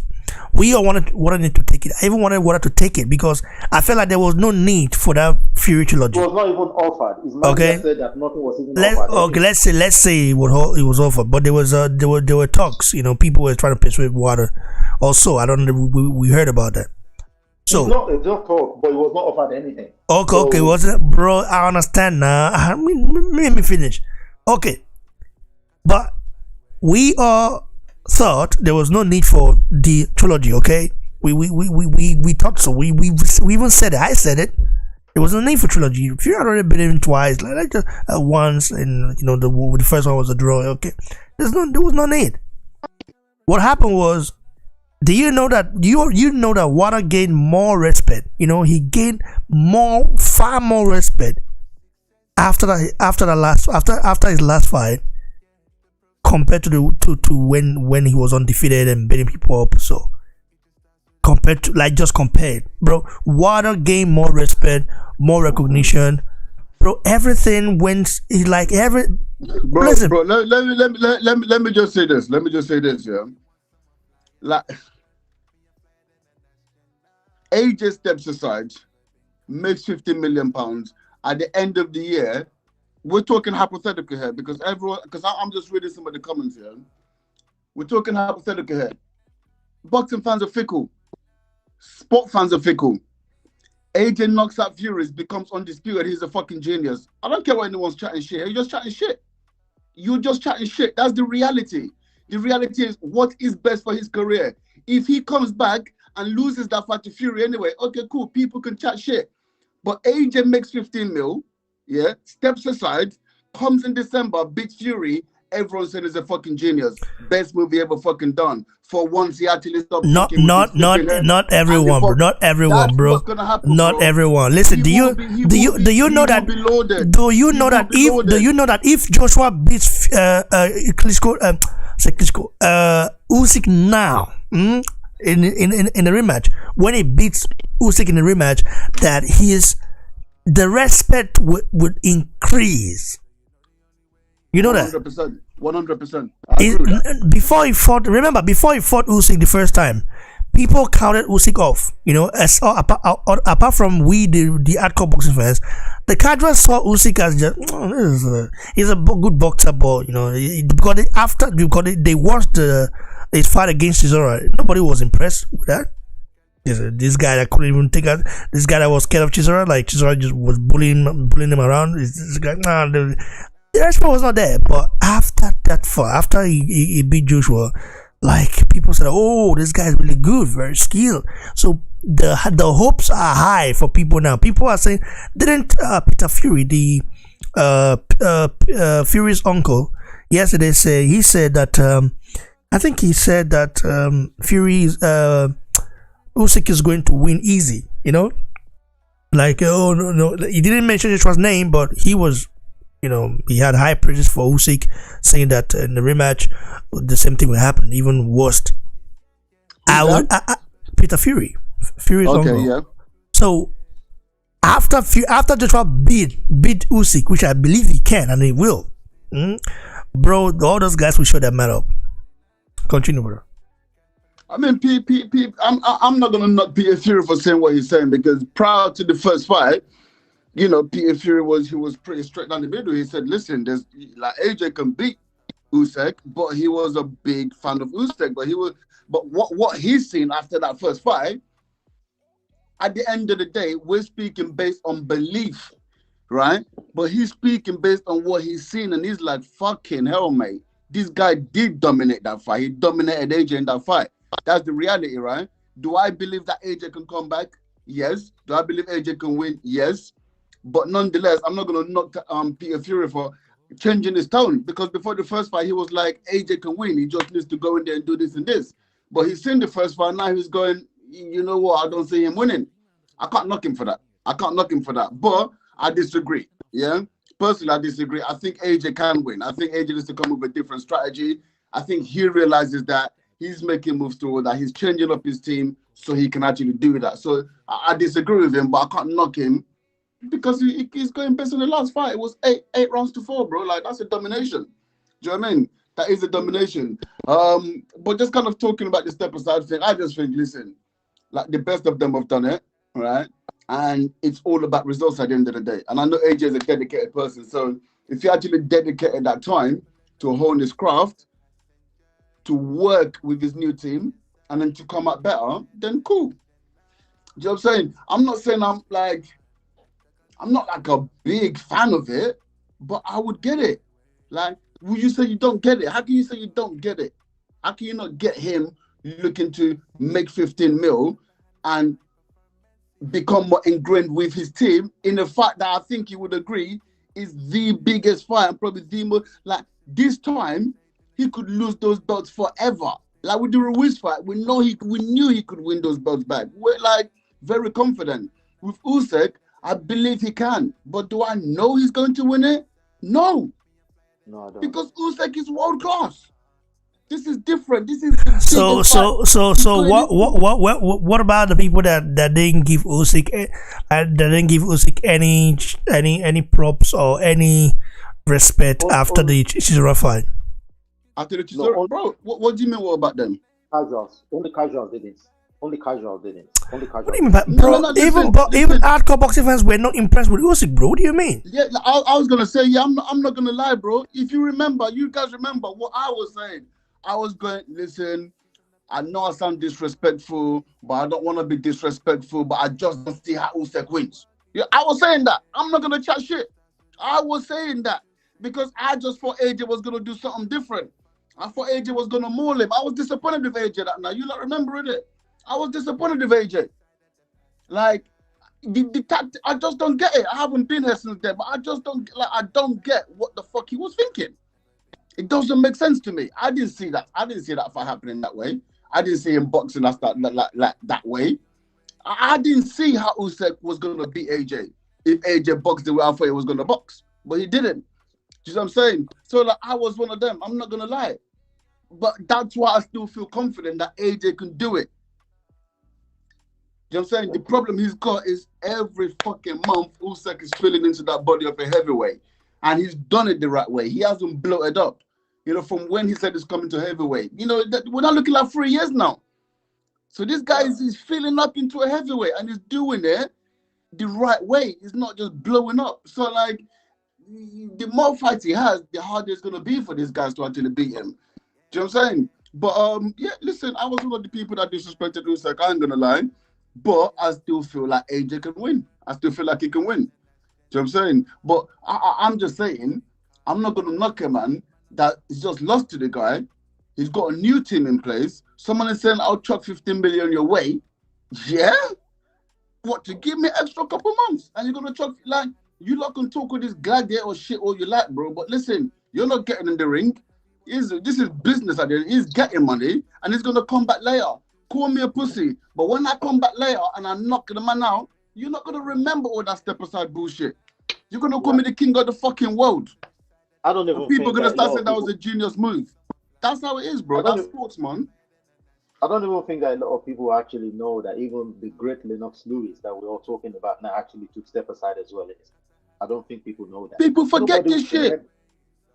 [SPEAKER 1] We all wanted him to take it. I even wanted Wilder to take it because I felt like there was no need for that Fury trilogy.
[SPEAKER 5] It was not even offered. His manager said that nothing was even offered.
[SPEAKER 1] Okay, let's say it was offered, but there were talks. You know, people were trying to persuade Wilder. Also, I don't know. We heard about that. So
[SPEAKER 5] it's not talk, but it was not offered anything.
[SPEAKER 1] Okay, wasn't it, bro? I understand now. Let me finish. Okay, but we all thought there was no need for the trilogy. Okay, we thought so. We even said it. I said it. There was no need for trilogy. If you had already been in twice, like just once, and you know the first one was a draw. Okay, there was no need. What happened was, do you know that you know that Wilder gained more respect? You know, he gained far more respect after his last fight compared to when he was undefeated and beating people up. So compared, bro, Wilder gained more respect, more recognition, bro. Everything went like every.
[SPEAKER 2] Bro, let me just say this. Yeah. Like, AJ steps aside, makes £50 million. At the end of the year, we're talking hypothetical here because I'm just reading some of the comments here. We're talking hypothetical here. Boxing fans are fickle. Sport fans are fickle. AJ knocks out Fury, becomes undisputed. He's a fucking genius. I don't care what anyone's chatting shit. You're just chatting shit. You're just chatting shit. That's the reality. The reality is what is best for his career. If he comes back and loses that fight to Fury anyway, okay, cool. People can chat shit. But AJ makes 15 mil, yeah, steps aside, comes in December, beats Fury, Everyone said he's a fucking genius. Best movie ever fucking done. For once, he actually stopped
[SPEAKER 1] Not
[SPEAKER 2] thinking with his
[SPEAKER 1] not
[SPEAKER 2] flipping head.
[SPEAKER 1] not everyone, bro. Not everyone,
[SPEAKER 2] That's
[SPEAKER 1] bro.
[SPEAKER 2] what's gonna happen,
[SPEAKER 1] Not
[SPEAKER 2] bro.
[SPEAKER 1] everyone. Listen,
[SPEAKER 2] He
[SPEAKER 1] do you
[SPEAKER 2] will be- he
[SPEAKER 1] do you
[SPEAKER 2] will be-
[SPEAKER 1] do you
[SPEAKER 2] he
[SPEAKER 1] know
[SPEAKER 2] will
[SPEAKER 1] that
[SPEAKER 2] be loaded.
[SPEAKER 1] do you
[SPEAKER 2] He
[SPEAKER 1] know
[SPEAKER 2] will
[SPEAKER 1] that
[SPEAKER 2] be
[SPEAKER 1] if do
[SPEAKER 2] loaded.
[SPEAKER 1] you know that if Joshua beats Klitschko Usyk now in the rematch, when he beats Usyk in the rematch, that the respect would increase. You know that
[SPEAKER 2] 100%. 100%. I agree with that.
[SPEAKER 1] before he fought Usyk the first time, people counted Usyk off. You know, apart from we the hardcore boxing fans, the casuals saw Usyk as just he's a good boxer, but you know, because they watched his fight against Chisora, nobody was impressed with that. This guy that couldn't even take out. This guy that was scared of Chisora, like Chisora just was bullying him around. This guy, the respect was not there. But after that fight, after he beat Joshua, like people said, oh, this guy is really good, very skilled. So the hopes are high for people now. People are saying, didn't Peter Fury, the Fury's uncle, yesterday he said that I think he said that Fury's Usyk is going to win easy, you know, like no, he didn't mention Joshua's name, but he was, you know, he had high praises for Usyk, saying that in the rematch the same thing will happen, even worse. Peter Fury's uncle.
[SPEAKER 2] Yeah.
[SPEAKER 1] So after Joshua beat Usyk, which I believe he can and he will, bro, all those guys will show their man up. Continue, bro.
[SPEAKER 2] I mean, I'm not gonna knock Peter Fury for saying what he's saying, because prior to the first fight, you know, Peter Fury was pretty straight down the middle. He said, "Listen, there's like AJ can beat Usyk, but he was a big fan of Usyk. But what he's seen after that first fight, at the end of the day, we're speaking based on belief, right? But he's speaking based on what he's seen, and he's like, fucking hell, mate. This guy did dominate that fight. He dominated AJ in that fight. That's the reality, right? Do I believe that AJ can come back? Yes. Do I believe AJ can win? Yes. But nonetheless, I'm not going to knock Peter Fury for changing his tone, because before the first fight, he was like, AJ can win. He just needs to go in there and do this and this. But he's seen the first fight. Now he's going, you know what? I don't see him winning. I can't knock him for that. But I disagree. Yeah. Personally, I disagree. I think AJ can win. I think AJ needs to come up with a different strategy. I think he realizes that he's making moves toward that. He's changing up his team so he can actually do that. So I disagree with him, but I can't knock him because he's going based on the last fight. It was 8 rounds to 4, bro. Like, that's a domination. Do you know what I mean? That is a domination. But just kind of talking about the step aside thing, I just think, listen, like the best of them have done it, right? And it's all about results at the end of the day. And I know AJ is a dedicated person. So if he actually dedicated that time to hone his craft, to work with his new team, and then to come out better, then cool. Do you know what I'm saying? I'm not saying I'm not like a big fan of it, but I would get it. Like, will you say you don't get it? How can you say you don't get it? How can you not get him looking to make 15 mil and become more ingrained with his team in the fact that I think you would agree is the biggest fight and probably the most, like, this time he could lose those belts forever. Like with the Ruiz fight, we knew he could win those belts back. We're like very confident. With Usyk, I believe he can. But do I know he's going to win it? No.
[SPEAKER 5] No, I don't.
[SPEAKER 2] Because Usyk is world class. This is different. This is
[SPEAKER 1] So what about the people that didn't give Usyk any props or any respect after the Chisora fight?
[SPEAKER 2] After the Chisora, bro, what do you mean? What about them?
[SPEAKER 5] Casuals. Only casuals didn't. Only casuals didn't. Only casuals.
[SPEAKER 1] What do you mean, bro? Even hardcore boxing fans were not impressed with Usyk, bro. What do you mean?
[SPEAKER 2] Yeah, I was gonna say, yeah, I'm not gonna lie, bro. If you guys remember what I was saying. I was going, listen, I know I sound disrespectful, but I don't want to be disrespectful, but I just don't see how Usyk wins. Yeah, I was saying that. I'm not going to chat shit. I was saying that because I just thought AJ was going to do something different. I thought AJ was going to maul him. I was disappointed with AJ that night. You not remembering it? I was disappointed with AJ. Like, the tactic, I just don't get it. I haven't been here since then, but I just don't get what the fuck he was thinking. It doesn't make sense to me. I didn't see that. I didn't see that fight happening that way. I didn't see him boxing us that way. I didn't see how Usyk was going to beat AJ if AJ boxed the way I thought he was going to box. But he didn't. You know what I'm saying? So like, I was one of them. I'm not going to lie. But that's why I still feel confident that AJ can do it. You know what I'm saying? The problem he's got is every fucking month Usyk is filling into that body of a heavyweight. And he's done it the right way. He hasn't bloated up. You know, from when he said he's coming to heavyweight. You know, we're not looking like 3 years now. So this guy is filling up into a heavyweight and he's doing it the right way. He's not just blowing up. So like, the more fights he has, the harder it's going to be for these guys to actually beat him. Do you know what I'm saying? But yeah, listen, I was one of the people that disrespected Usyk. I ain't going to lie. But I still feel like AJ can win. I still feel like he can win. Do you know what I'm saying? But I'm just saying, I'm not going to knock a man that is just lost to the guy. He's got a new team in place. Someone is saying, I'll chuck 15 million your way. Yeah? What, to give me extra couple months? And you're going to chuck, like, you lot can talk with this gladiator shit all you like, bro. But listen, you're not getting in the ring. This is business at the end. He's getting money, and he's going to come back later. Call me a pussy. But when I come back later and I knock the man out, you're not going to remember all that step aside bullshit. You're going to call me the king of the fucking world.
[SPEAKER 5] I don't even
[SPEAKER 2] People are going to start saying that
[SPEAKER 5] people...
[SPEAKER 2] was a genius move. That's how it is, bro. That's sports, man.
[SPEAKER 5] I don't even think that a lot of people actually know that even the great Lennox Lewis that we're all talking about now actually took step aside as well. I don't think people know that.
[SPEAKER 2] People forget this shit.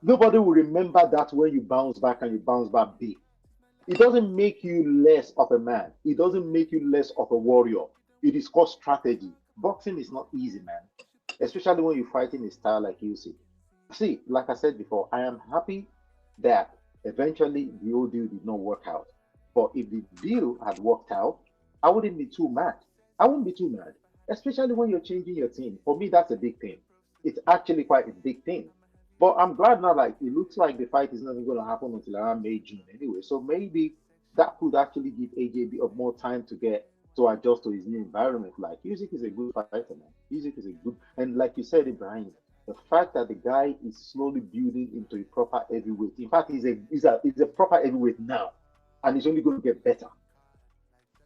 [SPEAKER 5] Nobody will remember that when you bounce back and you bounce back big. It doesn't make you less of a man. It doesn't make you less of a warrior. It is called strategy. Boxing is not easy, man. Especially when you're fighting a style like Usyk. See, like I said before, I am happy that eventually the old deal did not work out. But if the deal had worked out, I wouldn't be too mad. I wouldn't be too mad. Especially when you're changing your team. For me, that's a big thing. It's actually quite a big thing. But I'm glad now, like, it looks like the fight is not even going to happen until around May, June anyway. So maybe that could actually give AJ a bit of more time to adjust to his new environment. Like, Usyk is a good fighter, man. Usyk is a good, and like you said, Ibrahim, the fact that the guy is slowly building into a proper heavyweight. In fact, he's a proper heavyweight now, and he's only going to get better.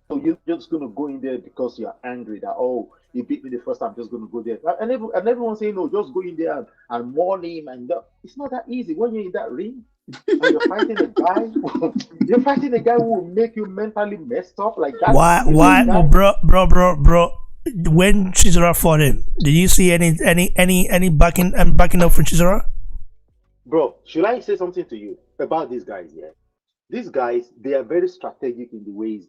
[SPEAKER 5] So you're just going to go in there because you're angry that, oh, he beat me the first time, I'm just going to go there. And everyone's saying, no, just go in there and maul him. And it's not that easy. When you're in that ring and you're fighting a guy, who will make you mentally messed up like that.
[SPEAKER 1] Why, bro? When Chisora fought him, did you see any backing up from Chisora?
[SPEAKER 5] Bro, should I say something to you about these guys? Yeah, these guys, they are very strategic in the way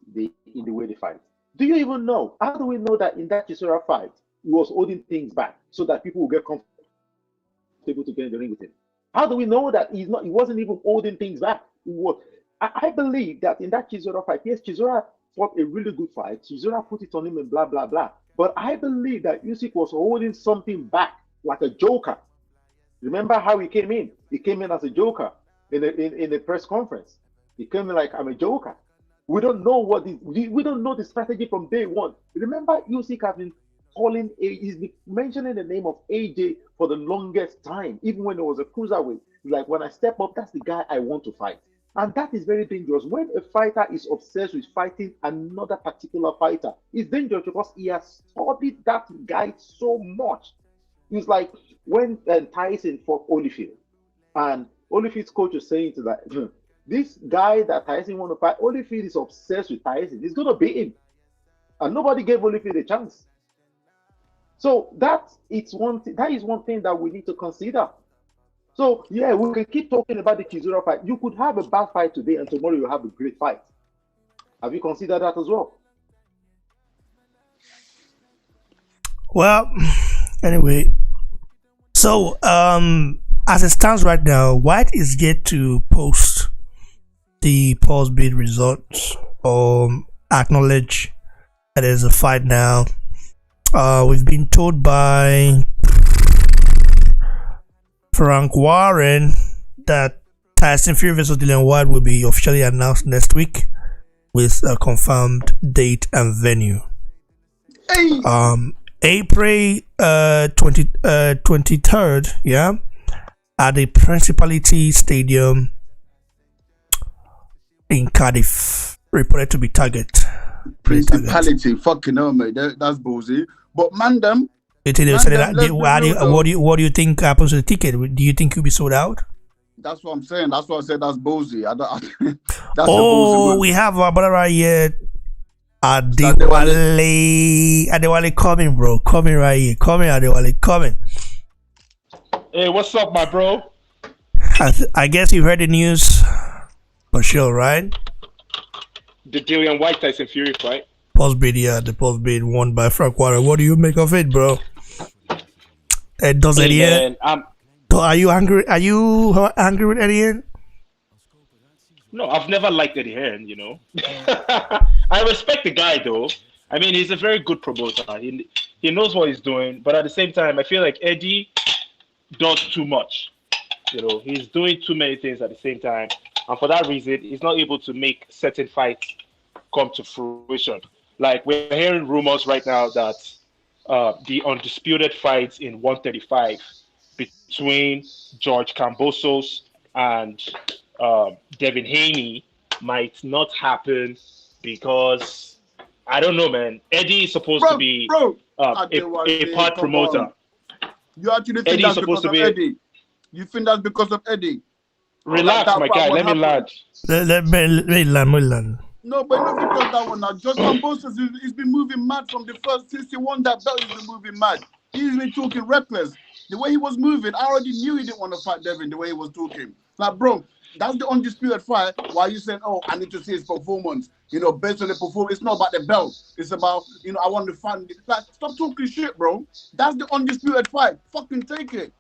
[SPEAKER 5] they fight. Do you even know? How do we know that in that Chisora fight, he was holding things back so that people will get comfortable to get in the ring with him? How do we know that he wasn't even holding things back? I believe that in that Chisora fight, yes, Chisora fought a really good fight. Chisora put it on him and blah, blah, blah. But I believe that Usyk was holding something back like a joker. Remember how he came in? He came in as a joker in a press conference. He came in like, I'm a joker. We don't know we don't know the strategy from day one. Remember, Usyk has been he's been mentioning the name of AJ for the longest time, even when it was a cruiserweight. Like, when I step up, that's the guy I want to fight. And that is very dangerous. When a fighter is obsessed with fighting another particular fighter, it's dangerous because he has studied that guy so much. It's like when Tyson fought Holyfield, and Holyfield's coach was saying to that, this guy that Tyson want to fight, Holyfield is obsessed with Tyson. He's going to beat him. And nobody gave Holyfield a chance. So that is one thing that we need to consider. So, yeah, we can keep talking about the Chisora fight. You could have a bad fight today and tomorrow you have a great fight. Have you considered that as well?
[SPEAKER 1] Well, anyway. So, as it stands right now, Whyte is yet to post the pulse bid results or acknowledge that there's a fight now. We've been told by Frank Warren that Tyson Fury vs Dillian Whyte will be officially announced next week with a confirmed date and venue. April 23rd, yeah, at the Principality Stadium in Cardiff, reported to be target.
[SPEAKER 2] Principality, fucking hell, mate. That's ballsy. But man, them.
[SPEAKER 1] What do you think happens to the ticket? Do you think you'll be sold out?
[SPEAKER 2] That's what I'm saying. That's why I said that's ballsy.
[SPEAKER 1] That's we have our brother right here. Adewale coming, bro. Coming right here. Coming, Adewale, coming.
[SPEAKER 6] Hey, what's up, my bro?
[SPEAKER 1] I guess you heard the news for sure, right?
[SPEAKER 6] The Dillian Whyte Tyson Fury fight.
[SPEAKER 1] Post bid, yeah, the post bid won by Frank Warren. What do you make of it, bro? Does Eddie? Are you angry? Are you angry with Eddie?
[SPEAKER 6] No, I've never liked Eddie Hearn, you know. I respect the guy, though. I mean, he's a very good promoter. He knows what he's doing, but at the same time, I feel like Eddie does too much. You know, he's doing too many things at the same time, and for that reason, he's not able to make certain fights come to fruition. Like, we're hearing rumors right now that the undisputed fights in 135 between George Kambosos and Devin Haney might not happen because, I don't know, man. Eddie is supposed to be a part promoter.
[SPEAKER 2] You actually think that's because of Eddie? You think that's because of Eddie?
[SPEAKER 6] Relax, my guy. Let me land.
[SPEAKER 1] Let me land.
[SPEAKER 2] No, but not because that one now. George Kambosos, he's been moving mad from the first since he won that belt. He's been moving mad. He's been talking reckless. The way he was moving, I already knew he didn't want to fight Devin. The way he was talking, like, bro, that's the undisputed fight. Why you saying, oh, I need to see his performance? You know, based on the performance, it's not about the belt. It's about, you know, I want to find. Like, stop talking shit, bro. That's the undisputed fight. Fucking take it.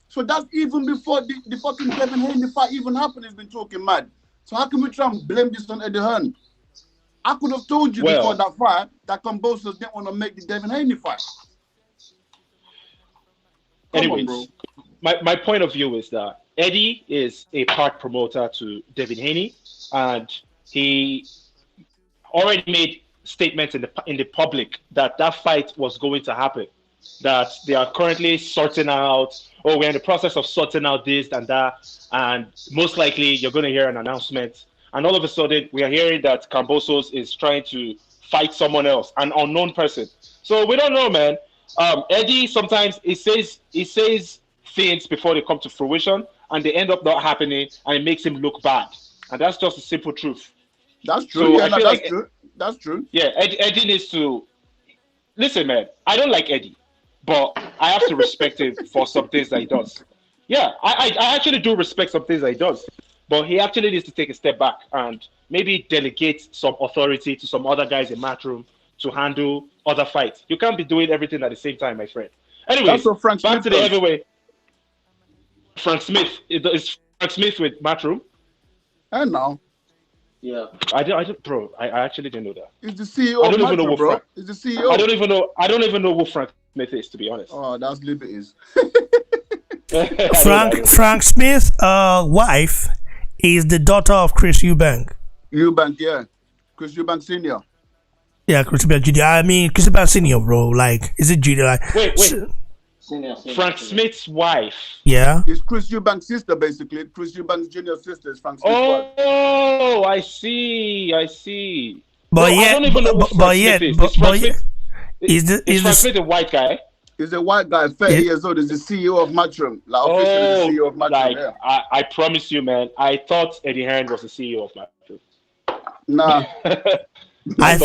[SPEAKER 2] So that's even before the fucking Devin Haney fight even happened. He's been talking mad. So how can we try and blame this on Eddie Hearn? I could have told you before that fight that Kambosos didn't want to make the Devin Haney fight.
[SPEAKER 6] Anyways, my point of view is that Eddie is a part promoter to Devin Haney, and he already made statements in the public that fight was going to happen, that they are currently sorting out, we're in the process of sorting out this and that, and most likely you're going to hear an announcement. And all of a sudden, we are hearing that Kambosos is trying to fight someone else, an unknown person. So we don't know, man. Eddie sometimes he says things before they come to fruition, and they end up not happening, and it makes him look bad. And that's just a simple truth.
[SPEAKER 2] That's true.
[SPEAKER 6] So
[SPEAKER 2] that's true. That's true.
[SPEAKER 6] Yeah, Eddie needs to listen, man. I don't like Eddie, but I have to respect him for some things that he does. Yeah, I actually do respect some things that he does. But he actually needs to take a step back and maybe delegate some authority to some other guys in Matchroom to handle other fights. You can't be doing everything at the same time, my friend. Anyways, back to the heavyweight. Frank Smith. Is Frank Smith with Matchroom?
[SPEAKER 2] I know.
[SPEAKER 5] Yeah.
[SPEAKER 6] I actually didn't know that.
[SPEAKER 2] He's the CEO of Matchroom, bro. He's the CEO.
[SPEAKER 6] I don't even know who Frank Smith is, to be honest.
[SPEAKER 2] Oh, that's Liberties.
[SPEAKER 1] Frank Smith's wife is the daughter of Chris Eubank.
[SPEAKER 2] Eubank, yeah. Chris Eubank Sr.
[SPEAKER 1] Yeah, Chris Eubank Jr. I mean, Chris Eubank Sr., bro. Like, is it Jr.? Like,
[SPEAKER 6] wait. Senior,
[SPEAKER 3] Frank Smith's wife.
[SPEAKER 1] Yeah.
[SPEAKER 2] It's Chris Eubank's sister, basically. Chris Eubank's junior sister is Frank Smith's wife.
[SPEAKER 3] Oh, I see.
[SPEAKER 1] But
[SPEAKER 3] no,
[SPEAKER 1] yet,
[SPEAKER 3] I don't even know who Frank Smith is. Is Frank Smith a white guy?
[SPEAKER 2] He's a white guy, 30 years old. He's the CEO of Matchroom. Like, officially the CEO of Matchroom.
[SPEAKER 3] Like,
[SPEAKER 2] yeah.
[SPEAKER 3] I promise you, man. I thought Eddie Hearn was the CEO of Matchroom.
[SPEAKER 2] Nah.
[SPEAKER 1] I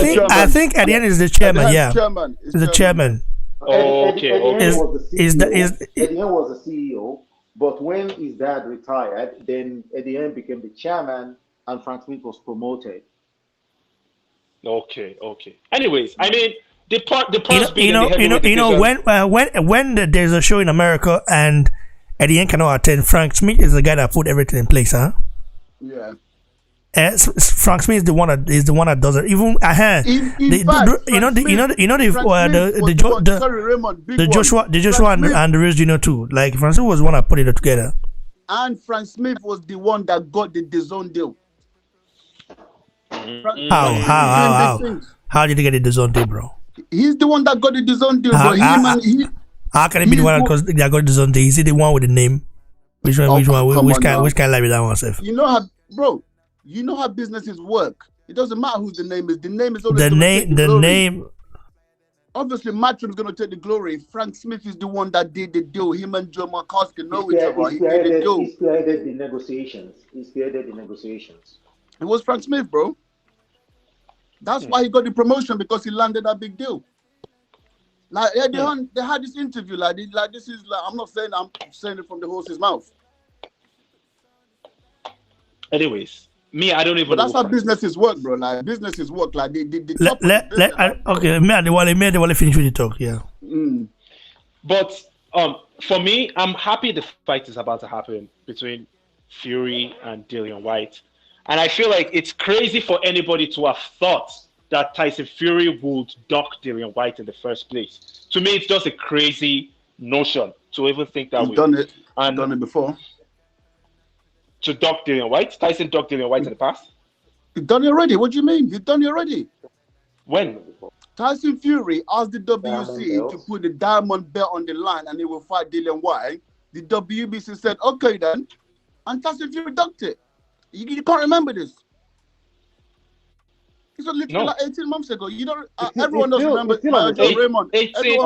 [SPEAKER 1] think Eddie Hearn is the chairman. Yeah.
[SPEAKER 2] Chairman.
[SPEAKER 1] He's the chairman.
[SPEAKER 3] Okay.
[SPEAKER 5] Eddie Hearn was the CEO, but when his dad retired, then Eddie Hearn became the chairman, and Frank Smith was promoted.
[SPEAKER 3] Okay. Anyways, I mean,
[SPEAKER 1] when there's a show in America and Eddie Hearn cannot attend, Frank Smith is the guy that put everything in place, huh?
[SPEAKER 2] Yeah.
[SPEAKER 1] Frank Smith is the one that does it. Even the Joshua and the Reyes Jr. too. Like Frank Smith was the one that put it together.
[SPEAKER 2] And Frank Smith was the one that got the DAZN deal.
[SPEAKER 1] How did he get the DAZN deal, bro?
[SPEAKER 2] He's the one that got the DAZN deal, bro.
[SPEAKER 1] How can it be the one that got the DAZN deal? Is he the one with the name? Which one?
[SPEAKER 2] Oh,
[SPEAKER 1] Which one?
[SPEAKER 2] come
[SPEAKER 1] Which
[SPEAKER 2] on
[SPEAKER 1] kind?
[SPEAKER 2] now.
[SPEAKER 1] Which kind of life is that one, Seth?
[SPEAKER 2] You know how, bro. You know how businesses work. It doesn't matter who the name is. The name is always
[SPEAKER 1] The
[SPEAKER 2] gonna
[SPEAKER 1] name.
[SPEAKER 2] take the
[SPEAKER 1] The
[SPEAKER 2] glory.
[SPEAKER 1] name.
[SPEAKER 2] Obviously, Matchroom's going to take the glory. Frank Smith is the one that did the deal. Him and Joe Markowski know each other. He did the deal.
[SPEAKER 5] He spearheaded the negotiations.
[SPEAKER 2] It was Frank Smith, bro. That's why he got the promotion, because he landed that big deal. Like they had this interview, like this is like, I'm saying it from the horse's mouth.
[SPEAKER 6] Anyways, me, I don't even.
[SPEAKER 2] But that's
[SPEAKER 6] know
[SPEAKER 2] how businesses work, bro. Like businesses work. Like the top
[SPEAKER 1] Okay, me and the Wale finish with the talk. Yeah.
[SPEAKER 6] But for me, I'm happy the fight is about to happen between Fury and Dillian Whyte, and I feel like it's crazy for anybody to have thought that Tyson Fury would dock Dillian Whyte in the first place. To me, it's just a crazy notion to even think that
[SPEAKER 2] He's done it.
[SPEAKER 6] And
[SPEAKER 2] done it before.
[SPEAKER 6] To dock Dillian Whyte? Tyson docked Dillian Whyte in the past?
[SPEAKER 2] He's done it already. What do you mean? He's done it already.
[SPEAKER 6] When?
[SPEAKER 2] Tyson Fury asked the WC to put the diamond belt on the line and he will fight Dillian Whyte. The WBC said, okay then. And Tyson Fury ducked it. You can't remember this. It's literally like 18 months ago. You don't. Everyone doesn't remember. Raymond.
[SPEAKER 6] 18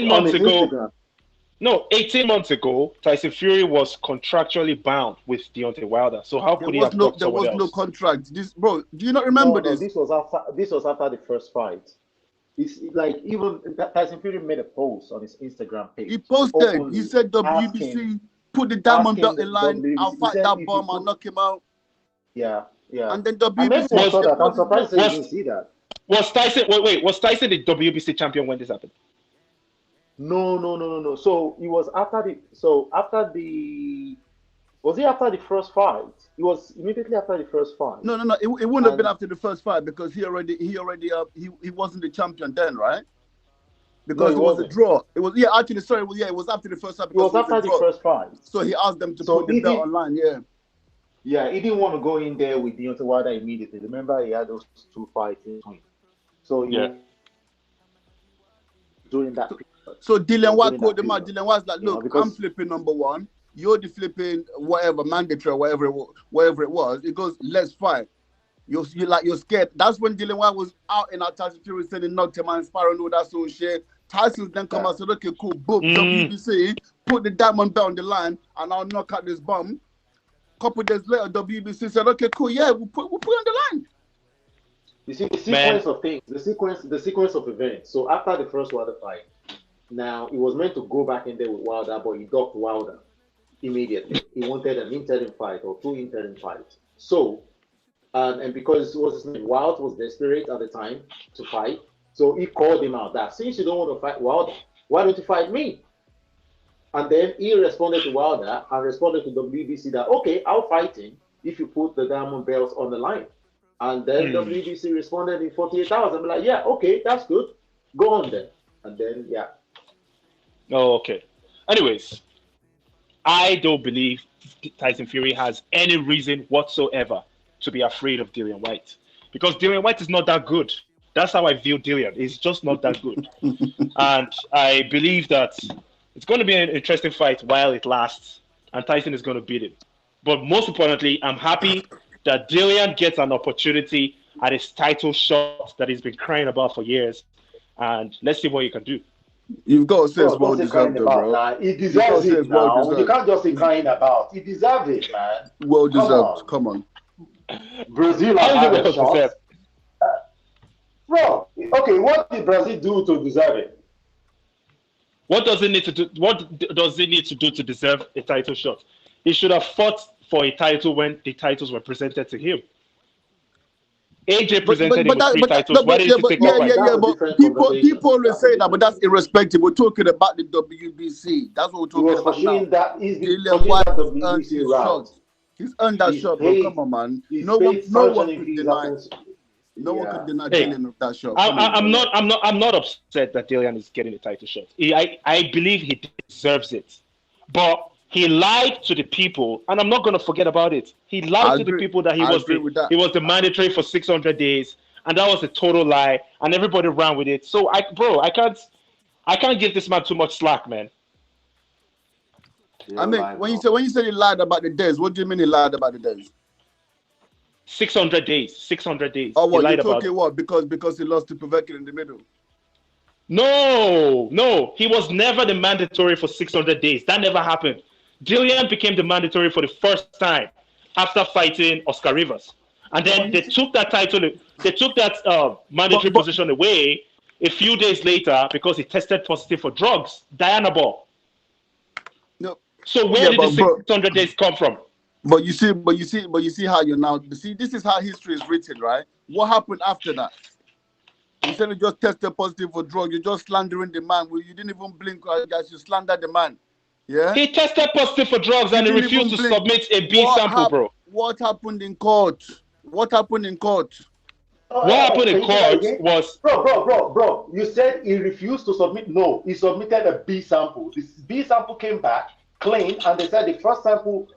[SPEAKER 6] months ago. No, 18 months ago, Tyson Fury was contractually bound with Deontay Wilder. So how could he have docked someone else?
[SPEAKER 2] There was no contract. This, bro, do you not remember this?
[SPEAKER 5] This was after the first fight. It's like even Tyson Fury made a post on his Instagram page.
[SPEAKER 2] He posted. He said WBC put the diamond belt in line. I'll fight that bomb. I'll knock him out.
[SPEAKER 5] Yeah.
[SPEAKER 2] And then WBC.
[SPEAKER 5] I'm surprised you didn't see that.
[SPEAKER 6] Was Tyson? Was Tyson the WBC champion when this happened?
[SPEAKER 5] No. So it was after the. Was it after the first fight? It was immediately after the first fight.
[SPEAKER 2] No. It wouldn't have been after the first fight because he wasn't the champion then, right? Because it was a draw. It was it was after the first fight.
[SPEAKER 5] It was after the first fight.
[SPEAKER 2] So he asked them to put the belt online.
[SPEAKER 5] Yeah, he didn't want to go in there with Deontay Wilder immediately. Remember, he had those two fights in between. So during that.
[SPEAKER 2] So Dillian Whyte called him out. Dillian Whyte's like, look, I'm flipping number one. You're the flipping whatever mandatory, whatever it was. It goes, let's fight. You're scared. That's when Dillian Whyte was out in our Tyson Fury saying he knocked him out and sparring all that sort of shit. Tyson then come out and said, okay, cool, boom, WBC, put the diamond belt on the line, and I'll knock out this bum. Couple days later, WBC said, okay, cool, yeah, we'll put it on the line.
[SPEAKER 5] You see, the sequence of things, the sequence of events. So after the first Wilder fight, now he was meant to go back in there with Wilder, but he docked Wilder immediately. He wanted an interim fight or two interim fights. So, and because Wilder was desperate at the time to fight, so he called him out that since you don't want to fight Wilder, why don't you fight me? And then he responded to Wilder and responded to WBC that, okay, I'll fight him if you put the diamond belts on the line. And then WBC responded in 48 hours. I'm like, yeah, okay, that's good. Go on then. And then, yeah.
[SPEAKER 6] Oh, okay. Anyways, I don't believe Tyson Fury has any reason whatsoever to be afraid of Dillian Whyte. Because Dillian Whyte is not that good. That's how I view Dillian. He's just not that good. And I believe that it's going to be an interesting fight while it lasts, and Tyson is going to beat him. But most importantly, I'm happy that Dillian gets an opportunity at his title shot that he's been crying about for years, and let's see what he can do.
[SPEAKER 2] You've got to say it's well deserved, bro.
[SPEAKER 5] He deserves it now. You can't just say crying about. He deserves it, man.
[SPEAKER 2] Well deserved. Come on.
[SPEAKER 5] Brazil had a shot. Bro, okay, what did Brazil do to deserve it?
[SPEAKER 6] What does it need to do? What does it need to do to deserve a title shot? He should have fought for a title when the titles were presented to him. AJ presented him with 3 titles. Why did he take
[SPEAKER 2] but people always say that, but that's irrespective. We're talking about the WBC. That's what we're talking about now. Dillian Whyte earned his shot. He's earned that shot, bro. Come on, man. No one could deny. No one could deny Dillian of that shot.
[SPEAKER 6] I'm not upset that Dillian is getting a title shot. I believe he deserves it, but he lied to the people, and I'm not going to forget about it. He lied to the people that he was the mandatory for 600 days, and that was a total lie, and everybody ran with it. So I can't give this man too much slack, man.
[SPEAKER 2] I mean, when you say he lied about the days, what do you mean he lied about the days?
[SPEAKER 6] 600 days. 600 days.
[SPEAKER 2] Oh, what
[SPEAKER 6] he lied
[SPEAKER 2] you're talking
[SPEAKER 6] about
[SPEAKER 2] what? Because he lost to Povetkin in the middle.
[SPEAKER 6] No. He was never the mandatory for 600 days. That never happened. Dillian became the mandatory for the first time after fighting Oscar Rivers. And then they took that title, they took that mandatory position away a few days later because he tested positive for drugs, Dianabol.
[SPEAKER 2] No.
[SPEAKER 6] So where did the 600 days come from?
[SPEAKER 2] But you see how you're now. See, this is how history is written, right? What happened after that? Instead of just tested positive for drug, you're just slandering the man. Well, you didn't even blink as you slander the man. Yeah.
[SPEAKER 6] He tested positive for drugs and he refused to submit a B sample, bro.
[SPEAKER 2] What happened in court? What happened in court?
[SPEAKER 6] What happened in court was...
[SPEAKER 5] Bro, you said he refused to submit. No, he submitted a B sample. This B sample came back clean, and they said the first sample,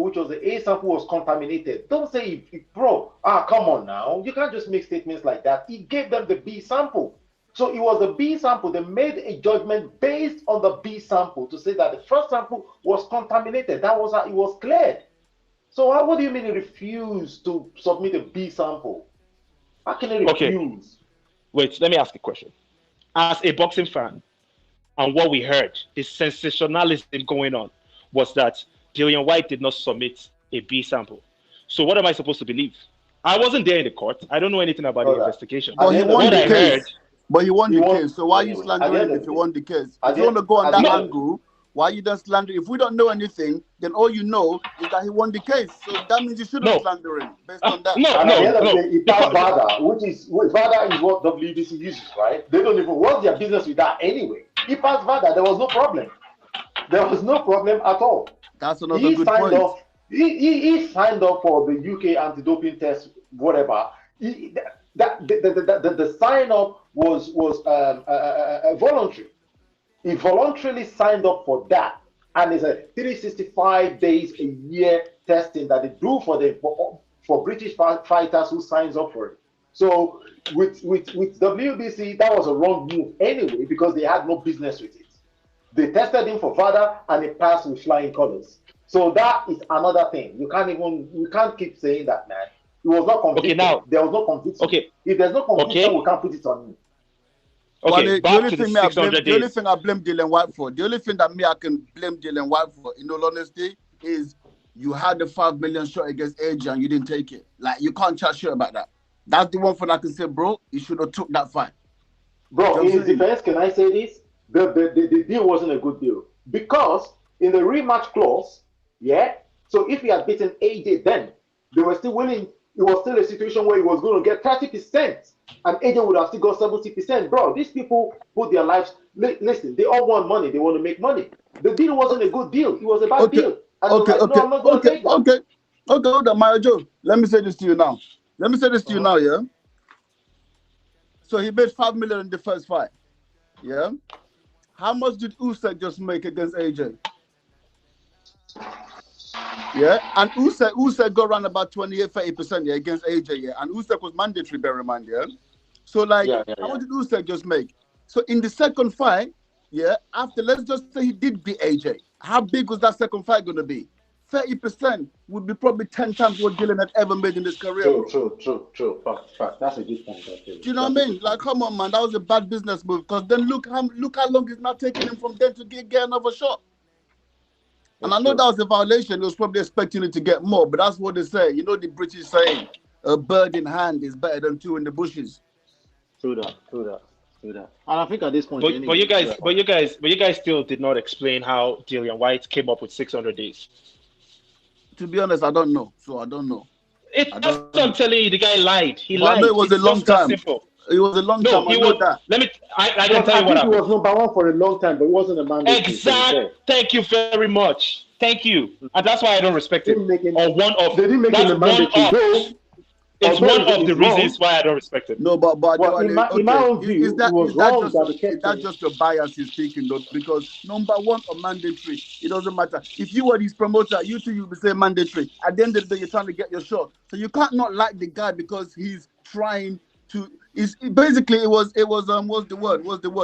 [SPEAKER 5] which was the A sample, was contaminated. Don't say, bro, come on now. You can't just make statements like that. He gave them the B sample. So it was a B sample. They made a judgment based on the B sample to say that the first sample was contaminated. That was how it was cleared. So what do you mean he refused to submit a B sample? How can he refuse?
[SPEAKER 6] Okay. Wait, let me ask a question. As a boxing fan, and what we heard, the sensationalism going on, was that Dillian Whyte did not submit a B sample. So what am I supposed to believe? I wasn't there in the court. I don't know anything about the investigation.
[SPEAKER 2] But he won the case. But he won the case. So why are you slandering if you won the case? If you want to go on that angle, why are you just slandering? If we don't know anything, then all you know is that he won the case. So that means you shouldn't slander him based on that.
[SPEAKER 5] It passed VADA, which is VADA is what WBC uses, right? They don't even want their business with that anyway. He passed VADA. There was no problem. There was no problem at all.
[SPEAKER 2] That's another good point.
[SPEAKER 5] He signed up for the UK anti-doping test, whatever. The sign up was voluntary. He voluntarily signed up for that, and it's a 365 days a year testing that they do for British fighters who signs up for it. So with WBC, that was a wrong move anyway because they had no business with it. They tested him for VADA and it passed with flying colors. So that is another thing. You can't keep saying that, man. It was not conviction.
[SPEAKER 6] Okay, now
[SPEAKER 5] there was no conviction.
[SPEAKER 6] Okay.
[SPEAKER 5] If there's no conviction, we can't put it on him.
[SPEAKER 6] Okay,
[SPEAKER 2] the only thing I blame Dillian Whyte for, the only thing that I can blame Dillian Whyte for, in all honesty, is you had the 5 million shot against AJ and you didn't take it. Like, you can't chat shit about that. That's the one thing I can say, bro. You should have took that fight.
[SPEAKER 5] Bro, in his defense, can I say this? The deal wasn't a good deal. Because in the rematch clause, so if he had beaten AJ then, they were still willing. It was still a situation where he was going to get 30%, and AJ would have still got 70%. Bro, these people put their lives. Listen, they all want money. They want to make money. The deal wasn't a good deal. It was a bad deal. And
[SPEAKER 2] Okay, hold on, Mario Joe. Let me say this to you now. Yeah. So he made 5 million in the first fight. Yeah. How much did Usyk just make against AJ? Yeah, and Usyk got around about 28-30% against AJ, and Usyk was mandatory, bear in mind, So how much did Usyk just make? So in the second fight, after, let's just say he did beat AJ, how big was that second fight going to be? 30% would be probably 10 times what Dillian had ever made in his career.
[SPEAKER 5] True. Fact. That's a good point.
[SPEAKER 2] Do you know what I mean? Like, come on, man, that was a bad business move. Because then look how long it's now taking him from then to get another shot. And I know that was a violation. He was probably expecting it to get more, but that's what they say. You know the British saying, a bird in hand is better than two in the bushes.
[SPEAKER 5] True that. And I think at this point,
[SPEAKER 6] but you guys still did not explain how Dillian Whyte came up with 600 days.
[SPEAKER 2] To be honest, I don't know. So I don't know.
[SPEAKER 6] That's what I'm telling you. The guy lied. He lied.
[SPEAKER 2] I know it was a long time. Simple. It was a long time.
[SPEAKER 6] I know that. I can tell you what happened.
[SPEAKER 5] He was number one for a long time, but it wasn't a mandate.
[SPEAKER 6] Exactly. Thank you very much. Thank you. And that's why I don't respect it.
[SPEAKER 5] They didn't make him a mandate.
[SPEAKER 6] It's one of the reasons why I don't respect it.
[SPEAKER 2] No, but
[SPEAKER 5] in my own view, is
[SPEAKER 2] that just a bias he's speaking though? Because number one or mandatory, it doesn't matter. If you were his promoter, you two you would say mandatory. At the end of the day, you're trying to get your shot. So you can't not like the guy because he's trying to. Basically it was what's the word?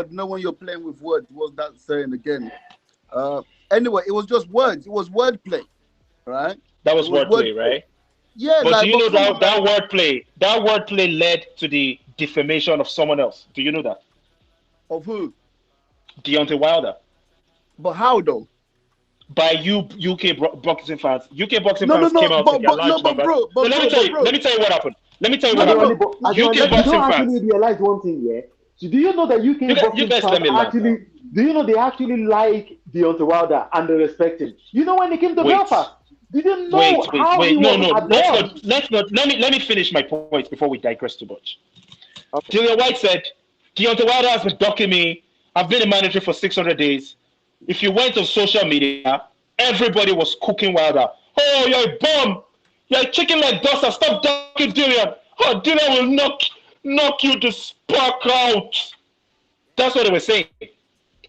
[SPEAKER 2] You know when you're playing with words, what's that saying again? Anyway, it was just words. It was wordplay, right?
[SPEAKER 6] That was
[SPEAKER 2] It was
[SPEAKER 6] wordplay, right?
[SPEAKER 2] Yeah,
[SPEAKER 6] But do
[SPEAKER 2] like,
[SPEAKER 6] you
[SPEAKER 2] but
[SPEAKER 6] know
[SPEAKER 2] come
[SPEAKER 6] that
[SPEAKER 2] on,
[SPEAKER 6] that
[SPEAKER 2] man.
[SPEAKER 6] wordplay led to the defamation of someone else? Do you know that?
[SPEAKER 2] Of who?
[SPEAKER 6] Deontay Wilder.
[SPEAKER 2] But how though?
[SPEAKER 6] By UK boxing fans. UK boxing
[SPEAKER 2] No, no,
[SPEAKER 6] fans came
[SPEAKER 2] no.
[SPEAKER 6] out in their
[SPEAKER 2] No,
[SPEAKER 6] large
[SPEAKER 2] but
[SPEAKER 6] numbers.
[SPEAKER 2] bro,
[SPEAKER 6] So let me tell you.
[SPEAKER 2] bro.
[SPEAKER 6] Let me tell you what happened. Let me tell you
[SPEAKER 2] No,
[SPEAKER 6] what
[SPEAKER 2] no,
[SPEAKER 6] happened.
[SPEAKER 2] no.
[SPEAKER 6] UK
[SPEAKER 5] you
[SPEAKER 6] boxing
[SPEAKER 5] don't actually
[SPEAKER 6] fans.
[SPEAKER 5] realize one thing, yeah? So do you know that UK
[SPEAKER 6] You
[SPEAKER 5] boxing
[SPEAKER 6] guys let
[SPEAKER 5] fans
[SPEAKER 6] me land now.
[SPEAKER 5] actually, do you know they actually like Deontay Wilder and they respect him? You know when he came to
[SPEAKER 6] Wait.
[SPEAKER 5] Belfast, did you know how he
[SPEAKER 6] Wait. No,
[SPEAKER 5] was
[SPEAKER 6] no.
[SPEAKER 5] adored?
[SPEAKER 6] Let's not. Let me finish my point before we digress too much.
[SPEAKER 5] Okay.
[SPEAKER 6] Dillian Whyte said, Deontay Wilder has been ducking me. I've been in mandatory for 600 days. If you went on social media, everybody was cooking Wilder. Oh, you're a bum. You're a chicken like Duster. Stop ducking Dillian. Oh, Dillian will knock you the spark out. That's what they were saying.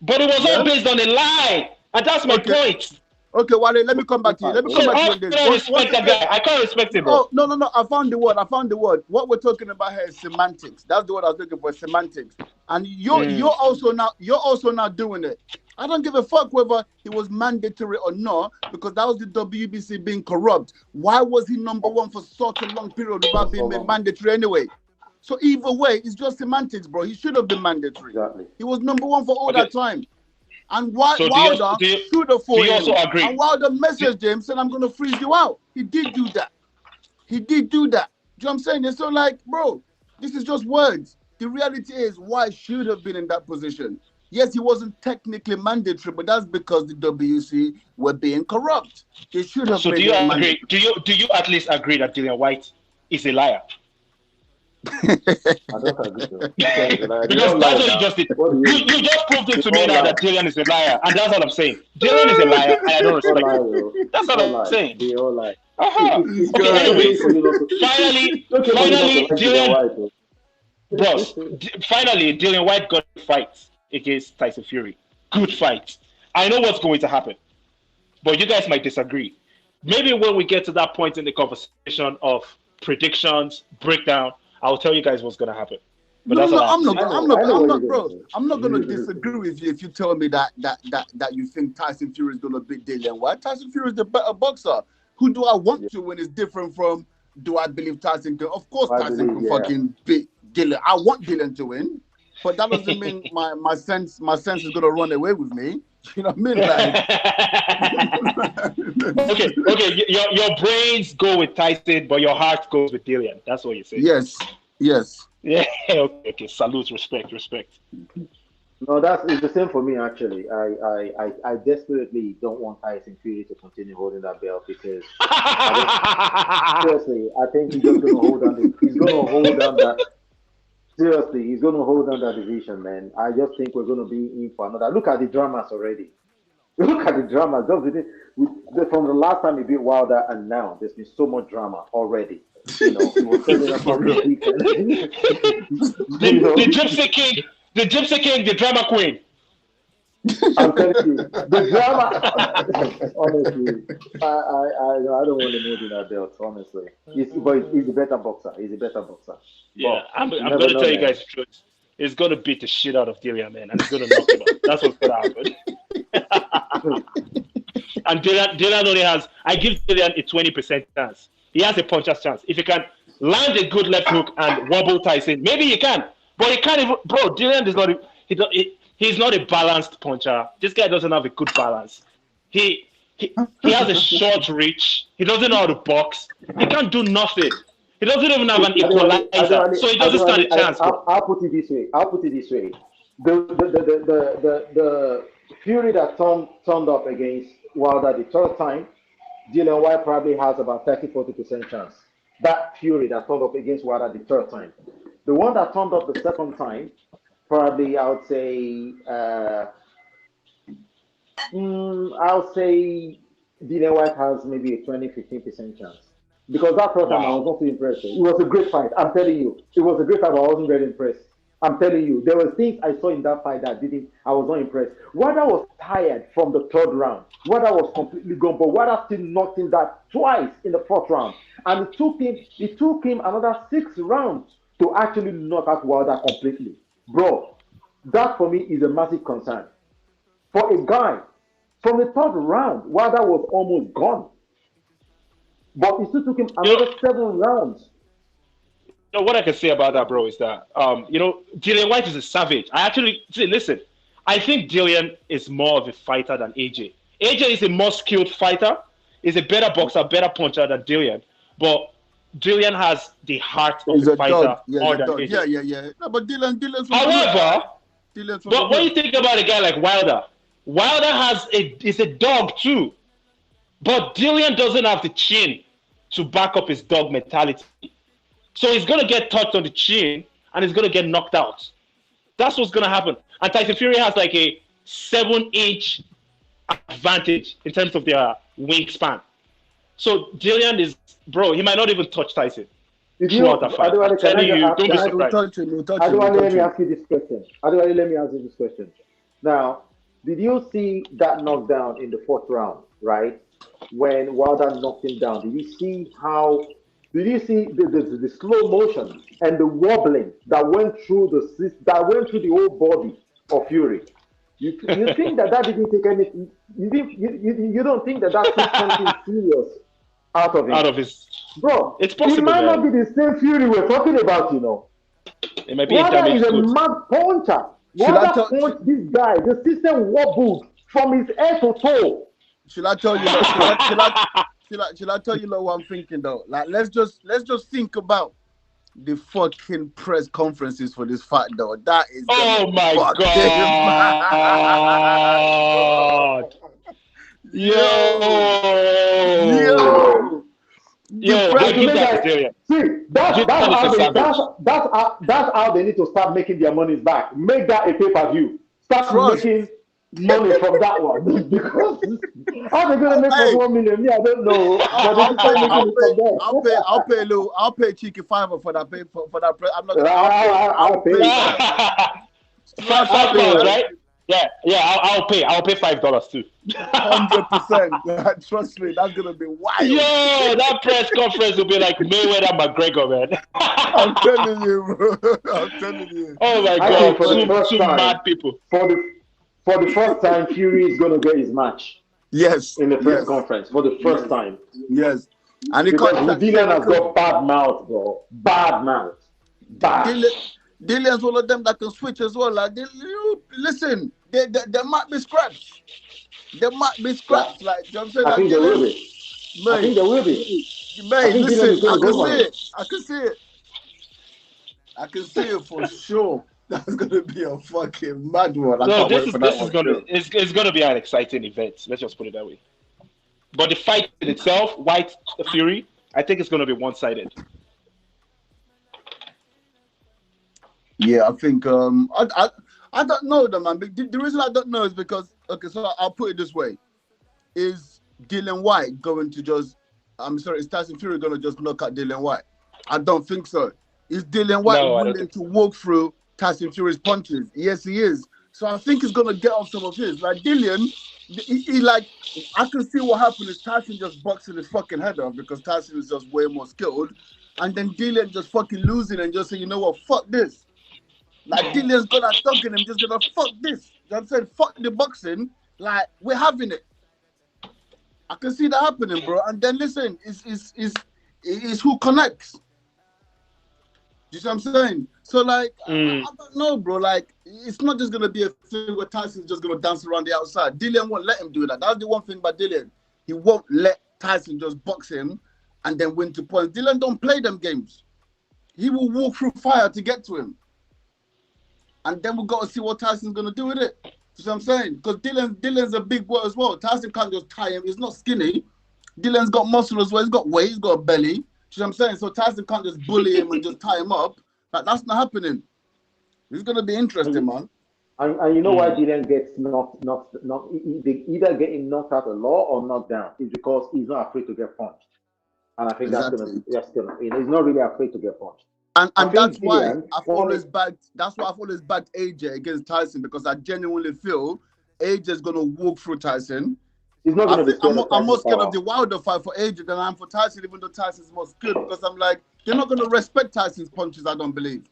[SPEAKER 6] But it was all
[SPEAKER 2] Yeah.
[SPEAKER 6] based on a lie. And that's my
[SPEAKER 2] Okay.
[SPEAKER 6] point.
[SPEAKER 2] Okay, Wale, let me come back to you. Let me come
[SPEAKER 6] So
[SPEAKER 2] back to you
[SPEAKER 6] how
[SPEAKER 2] on
[SPEAKER 6] can
[SPEAKER 2] this.
[SPEAKER 6] I respect that guy? I can't respect him, bro.
[SPEAKER 2] Oh, no. I found the word. What we're talking about here is semantics. That's the word I was looking for, semantics. And you're also now doing it. I don't give a fuck whether it was mandatory or not, because that was the WBC being corrupt. Why was he number one for such a long period without being made mandatory anyway? So either way, it's just semantics, bro. He should have been mandatory.
[SPEAKER 5] Exactly.
[SPEAKER 2] He was number one for all that time. And
[SPEAKER 6] So
[SPEAKER 2] Wilder should have fought
[SPEAKER 6] do you
[SPEAKER 2] him.
[SPEAKER 6] also agree?
[SPEAKER 2] And Wilder messaged him, said, I'm going to freeze you out. He did do that. Do you know what I'm saying? It's so like, bro, this is just words. The reality is, White should have been in that position. Yes, he wasn't technically mandatory, but that's because the WC were being corrupt. They should have
[SPEAKER 6] So
[SPEAKER 2] made
[SPEAKER 6] do you
[SPEAKER 2] it
[SPEAKER 6] agree?
[SPEAKER 2] mandatory.
[SPEAKER 6] Do you at least agree that Dillian Whyte is a liar?
[SPEAKER 5] I don't agree.
[SPEAKER 6] Because that's what you just did. You just proved it to me now that Dillian is a liar, and that's what I'm saying. Dylan is a liar, and I don't respect him. That's what I'm saying.
[SPEAKER 5] They all lie.
[SPEAKER 6] Okay, anyways, finally, Dillian, bros, finally, Dillian Whyte got a fight against Tyson Fury. Good fight. I know what's going to happen, but you guys might disagree. Maybe when we get to that point in the conversation of predictions, breakdown, I'll tell you guys what's going to happen. But
[SPEAKER 2] I'm not going to disagree with you if you tell me that you think Tyson Fury is going to beat Dillian Whyte. Tyson Fury is the better boxer. Who do I want to win is different from do I believe Tyson can. Of course, Tyson can fucking beat Dillian. I want Dillian to win, but that doesn't mean my sense is going to run away with me. You know what I mean? Like,
[SPEAKER 6] okay. Your brains go with Tyson, but your heart goes with Dillian. That's what you're saying.
[SPEAKER 2] Yes.
[SPEAKER 6] Yeah. Okay. Salute. Respect.
[SPEAKER 5] No, it's the same for me actually. I desperately don't want Tyson Fury to continue holding that belt because seriously, I think he's just going to hold on. He's going to hold on that. Seriously, he's going to hold on that division, man. I just think we're going to be in for another. Look at the dramas already. Look at the dramas. From the last time he beat Wilder and now, there's been so much drama already. You know, he was telling us on the weekend.
[SPEAKER 6] The Gypsy King, the drama queen.
[SPEAKER 5] I'm telling you, the drama. Honestly, I don't want to move in that belt. Honestly, but he's a better boxer.
[SPEAKER 6] Yeah, I'm going to tell you guys the truth. He's going to beat the shit out of Dillian, man, and he's going to knock him out. That's what's going to happen. And Dillian only has. I give Dillian a 20% chance. He has a puncher's chance. If he can land a good left hook and wobble Tyson, maybe he can. But he can't even. Bro, Dillian is not. He's not a balanced puncher. This guy doesn't have a good balance. He has a short reach. He doesn't know how to box. He can't do nothing. He doesn't even have an equalizer, so he doesn't stand a chance.
[SPEAKER 5] I'll put it this way. The Fury that turned up against Wilder the third time, Dillian Whyte probably has about 30-40% chance. That Fury that turned up against Wilder the third time. The one that turned up the second time, probably I would say Dillian Whyte has maybe a 20-15% chance. Because that first time I was not too impressed. It was a great fight. I'm telling you. It was a great fight, but I wasn't very impressed. I'm telling you. There were things I saw in that fight that I was not impressed. Wilder was tired from the third round. Wilder was completely gone, but Wilder still knocked him that twice in the fourth round. And it took him another 6 rounds to actually knock out Wilder completely. Bro, that for me is a massive concern. For a guy From the third round, Wilder was almost gone. But it still took him another 7 rounds.
[SPEAKER 6] You know what I can say about that, bro, is that Dillian Whyte is a savage. I actually listen. I think Dillian is more of a fighter than AJ. AJ is a more skilled fighter. He's a better boxer, better puncher than Dillian. But Dillian has the heart of a fighter more than AJ.
[SPEAKER 2] Yeah. No, but Dillian's
[SPEAKER 6] However, but when you think about a guy like Wilder is a dog too. But Dillian doesn't have the chin to back up his dog mentality. So he's going to get touched on the chin and he's going to get knocked out. That's what's going to happen. And Tyson Fury has like a 7-inch advantage in terms of their wingspan. So Dillian is, bro, he might not even touch Tyson throughout the fight. I'm telling you, don't be surprised.
[SPEAKER 5] Let me ask you this question. Now, did you see that knockdown in the 4th round, right? When Wilder knocked him down, did you see the slow motion and the wobbling that went through the whole body of Fury? You think that didn't take anything? You don't think that took something serious out of him?
[SPEAKER 6] Out of his,
[SPEAKER 5] bro.
[SPEAKER 6] It's possible.
[SPEAKER 5] It might not be the same Fury we're talking about, you know.
[SPEAKER 6] It might be
[SPEAKER 5] Wilder
[SPEAKER 6] a
[SPEAKER 5] is a mad puncher. Wilder punched this guy. The system wobbled from his head to toe.
[SPEAKER 2] Should I tell you? Should I tell you what I'm thinking though? Like, let's just think about the fucking press conferences for this fight though. That is.
[SPEAKER 6] Oh my god! Yo! I give that to
[SPEAKER 5] See, that's how they need to start making their monies back. Make that a pay-per-view. Start making money from that one. Because how they gonna make for 1 million? I don't know.
[SPEAKER 2] I'll pay a cheeky $5 for that for that. I'm not gonna.
[SPEAKER 5] I'll pay.
[SPEAKER 6] $5, right? Yeah, I'll pay $5 too.
[SPEAKER 2] 100%. Trust me, that's gonna be wild.
[SPEAKER 6] Yo, that press conference will be like Mayweather McGregor, man.
[SPEAKER 2] I'm telling you, bro. I'm telling you.
[SPEAKER 6] Oh my god, two mad people.
[SPEAKER 5] For the first time, Fury is gonna get his match.
[SPEAKER 2] Yes.
[SPEAKER 5] In the press conference for the first time.
[SPEAKER 2] Yes. And
[SPEAKER 5] because Dillian has got bad mouth, bro. Bad mouth. Bad.
[SPEAKER 2] Dillian's one of them that can switch as well. Like, listen, there might be scraps. There might be scraps. Like, you know what I'm saying?
[SPEAKER 5] I think there will be. Man, I think there will be.
[SPEAKER 2] Man, listen, I can see it. I can see it for sure. That's gonna be a fucking mad one.
[SPEAKER 6] No, it's gonna be an exciting event. Let's just put it that way. But the fight in itself, Whyte Fury, I think it's gonna be one-sided.
[SPEAKER 2] Yeah, I think I don't know though, man. The reason I don't know is because so I'll put it this way: is Dillian Whyte going to just? Is Tyson Fury going to just knock out Dillian Whyte? I don't think so. Is Dillian Whyte willing to walk through Tyson Fury's punches? Yes, he is. So I think he's going to get off some of his. Like Dillian, he like I can see what happened is Tyson just boxing his fucking head off because Tyson is just way more skilled, and then Dillian just fucking losing and just saying, you know what, fuck this. Like Dillian's gonna talk in him, just gonna fuck this. You know what I'm saying? Fuck the boxing. Like we're having it. I can see that happening, bro. And then listen, it's who connects. You see what I'm saying? So like I don't know, bro. Like it's not just gonna be a thing where Tyson's just gonna dance around the outside. Dillian won't let him do that. That's the one thing about Dillian. He won't let Tyson just box him and then win to points. Dillian don't play them games. He will walk through fire to get to him. And then we've got to see what Tyson's going to do with it. You see what I'm saying? Because Dillian's a big boy as well. Tyson can't just tie him. He's not skinny. Dillian's got muscle as well. He's got weight. He's got a belly. You see what I'm saying? So Tyson can't just bully him and just tie him up. Like, that's not happening. It's going to be interesting, man.
[SPEAKER 5] And you know why Dillian gets knocked, they either get him knocked out a lot or knocked down. It's because he's not afraid to get punched. And I think that's gonna he's not really afraid to get punched.
[SPEAKER 2] And that's why I've always backed AJ against Tyson, because I genuinely feel AJ's gonna walk through Tyson.
[SPEAKER 5] He's not gonna
[SPEAKER 2] I'm more scared of the Wilder fight for AJ than I am for Tyson, even though Tyson's more skilled, because I'm like, they're not gonna respect Tyson's punches, I don't believe.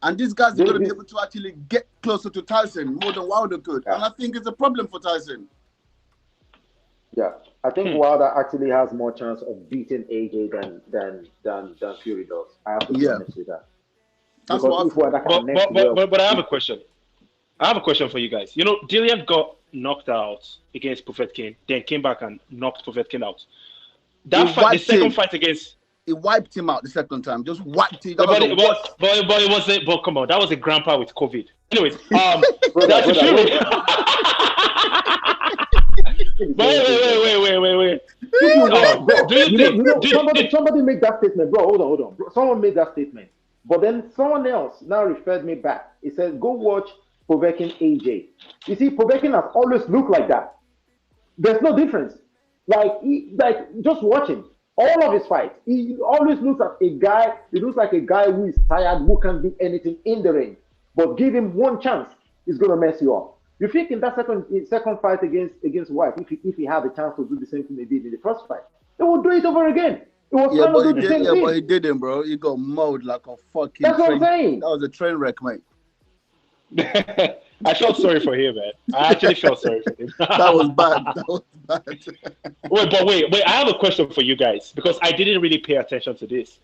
[SPEAKER 2] And these guys are gonna be able to actually get closer to Tyson more than Wilder could. And I think it's a problem for Tyson.
[SPEAKER 5] Yeah, I think Wilder actually has more chance of beating AJ than Fury does. I have to be
[SPEAKER 2] Yeah,
[SPEAKER 5] honest with that.
[SPEAKER 2] that's
[SPEAKER 5] Because
[SPEAKER 2] what I
[SPEAKER 5] if
[SPEAKER 2] feel.
[SPEAKER 5] Wilder can next well,
[SPEAKER 6] But I have a question. I have a question for you guys. You know, Dillian got knocked out against Povetkin, then came back and knocked Povetkin out.
[SPEAKER 2] He
[SPEAKER 6] That fight, the
[SPEAKER 2] wiped
[SPEAKER 6] second
[SPEAKER 2] him.
[SPEAKER 6] fight against.
[SPEAKER 2] He wiped him out the second time. Just wiped him. That was
[SPEAKER 6] But
[SPEAKER 2] the
[SPEAKER 6] it,
[SPEAKER 2] worst.
[SPEAKER 6] but it wasn't. But come on, that was a grandpa with COVID. Anyways,
[SPEAKER 5] brother,
[SPEAKER 6] that's a
[SPEAKER 5] brother,
[SPEAKER 6] Fury. Wait.
[SPEAKER 5] If you watch, bro,
[SPEAKER 6] Do you think?
[SPEAKER 5] somebody made that statement, bro. Hold on. Bro. Someone made that statement, but then someone else now referred me back. He said, "Go watch Povetkin AJ." You see, Povetkin has always looked like that. There's no difference. Like just watch him. All of his fights, he always looks like a guy. He looks like a guy who is tired, who can't do anything in the ring. But give him one chance, he's gonna mess you up. You think in that second fight against White, if he had the chance to do the same thing they did in the first fight, they would do it over again. It was trying to do the same thing.
[SPEAKER 2] But he didn't, bro. He got mowed like a fucking.
[SPEAKER 5] That's what I'm saying.
[SPEAKER 2] That was a train wreck, mate.
[SPEAKER 6] I felt sorry for him, man. I actually felt sorry for him.
[SPEAKER 2] That was bad. That was bad.
[SPEAKER 6] Wait. I have a question for you guys because I didn't really pay attention to this.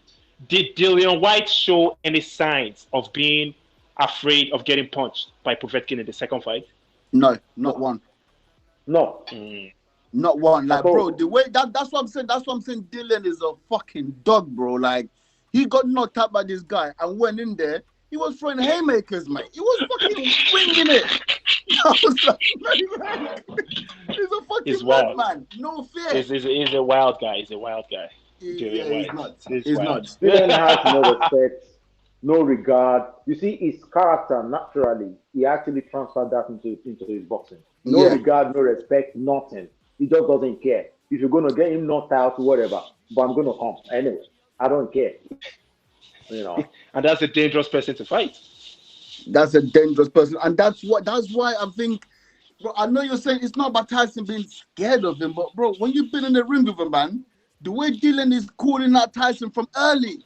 [SPEAKER 6] Did Dillian Whyte show any signs of being afraid of getting punched by Povetkin in the second fight?
[SPEAKER 2] No, not one.
[SPEAKER 5] No.
[SPEAKER 2] Not one. Like, bro, the way that's what I'm saying. That's what I'm saying. Dillian is a fucking dog, bro. Like, he got knocked out by this guy and went in there. He was throwing haymakers, mate. He was fucking swinging it. I was like, man, he's a fucking wild man. No fear.
[SPEAKER 6] He's a wild guy. He's a wild guy.
[SPEAKER 2] He's nuts. He's nuts.
[SPEAKER 5] Dillian has no respect, no regard. You see, his character naturally, he actually transferred that into his boxing. No regard, no respect, nothing. He just doesn't care. If you're gonna get him knocked out, whatever. But I'm gonna come anyway. I don't care. You know.
[SPEAKER 6] And that's a dangerous person to fight.
[SPEAKER 2] That's a dangerous person, and that's why I think. Bro, I know you're saying it's not about Tyson being scared of him, but bro, when you've been in the ring with a man, the way Dillian is calling out Tyson from early,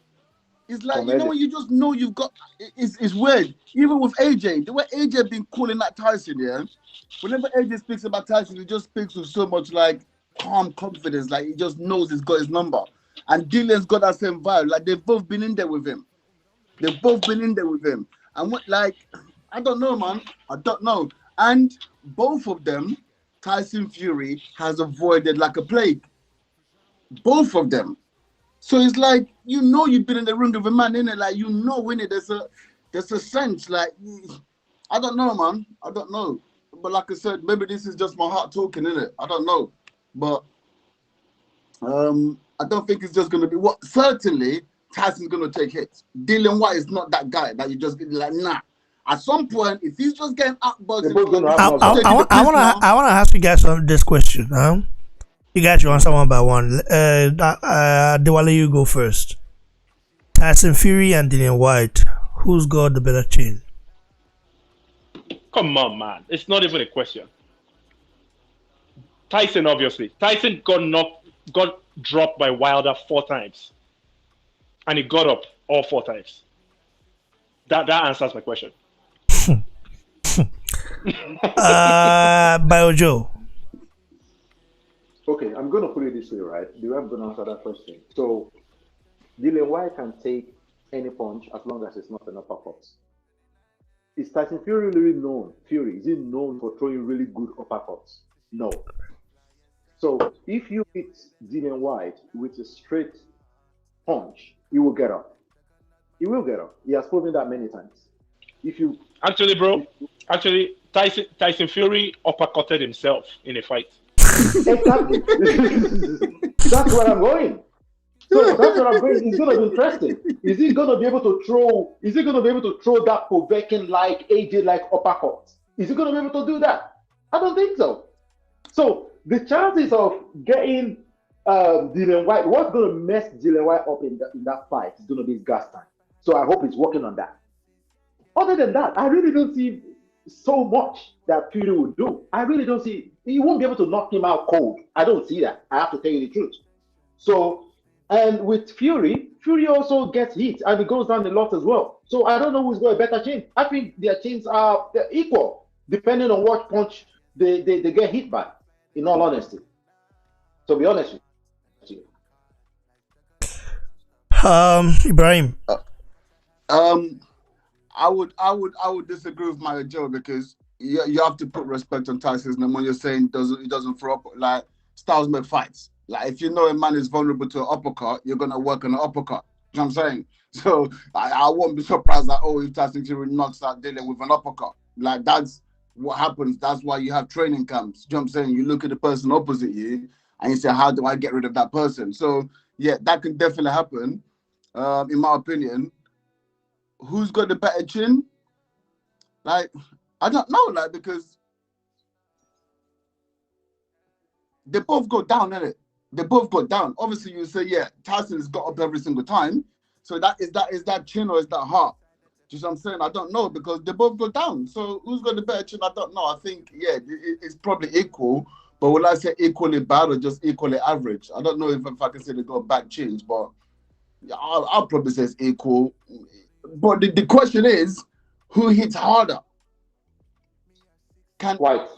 [SPEAKER 2] it's like, you know, when you just know you've got, it's weird. Even with AJ, the way AJ been calling out Tyson, yeah. Whenever AJ speaks about Tyson, he just speaks with so much like calm confidence, like he just knows he's got his number. And Dillian's got that same vibe. Like they've both been in there with him. And what, like, I don't know, man. I don't know. And both of them, Tyson Fury has avoided like a plague. Both of them. So it's like, you know, you've been in the ring with a man, innit? Like, you know, innit? There's a sense, like, I don't know, man. I don't know. But like I said, maybe this is just my heart talking, innit? I don't know. But I don't think it's just going to be what. Certainly, Tyson's going to take hits. Dillian Whyte is not that guy that you just be like, nah. At some point, if he's just getting outbuzzed,
[SPEAKER 1] I want to ask you guys this question. You guys you answer one by one. Diwali, you go first. Tyson Fury and Dillian Whyte. Who's got the better chin?
[SPEAKER 6] Come on, man. It's not even a question. Tyson, obviously. Tyson got dropped by Wilder 4 times. And he got up all 4 times. That answers my question.
[SPEAKER 1] Bio Joe.
[SPEAKER 5] Okay, I'm going to put it this way, right? The way I'm going to answer that question. So, Dillian Whyte can take any punch as long as it's not an uppercut. Is Tyson Fury really known? Is he known for throwing really good uppercuts? No. So, if you hit Dillian Whyte with a straight punch, he will get up. He will get up. He has proven that many times.
[SPEAKER 6] Actually, Tyson Fury uppercutted himself in a fight.
[SPEAKER 5] Exactly. That's where I'm going. So that's what I'm going. It's going to be interesting. Is he going to be able to throw? Is he going to be able to throw that Povetkin like AJ like uppercut? Is he going to be able to do that? I don't think so. So the chances of getting Dillian Whyte, what's going to mess Dillian Whyte up in that fight is going to be his gas tank. So I hope he's working on that. Other than that, I really don't see so much that Fury would do. I really don't see. He won't be able to knock him out cold. I don't see that. I have to tell you the truth. So, and with Fury also gets hit and it goes down a lot as well. So I don't know who's got a better chin. I think their chins they're equal, depending on what punch they get hit by, in all honesty. To be honest with you.
[SPEAKER 1] Ibrahim.
[SPEAKER 2] I would disagree with my Joe because you have to put respect on Tyson's name when you're saying he doesn't throw up like styles make fights. Like if you know a man is vulnerable to an uppercut, you're gonna work on an uppercut. You know what I'm saying? So I won't be surprised that if Tyson Fury knocks out Dillian with an uppercut. Like that's what happens. That's why you have training camps. You know what I'm saying? You look at the person opposite you and you say, how do I get rid of that person? So yeah, that can definitely happen. In my opinion. Who's got the better chin? Like, I don't know, like, because they both go down, innit? They both go down. Obviously, you say, yeah, Tyson's got up every single time. So is that chin or is that heart? Do you know what I'm saying? I don't know because they both go down. So who's got the better chin? I don't know. I think, yeah, it's probably equal. But will I say equally bad or just equally average? I don't know if I can say they got bad chins, but yeah, I'll probably say it's equal. But the question is, who hits harder?
[SPEAKER 5] White.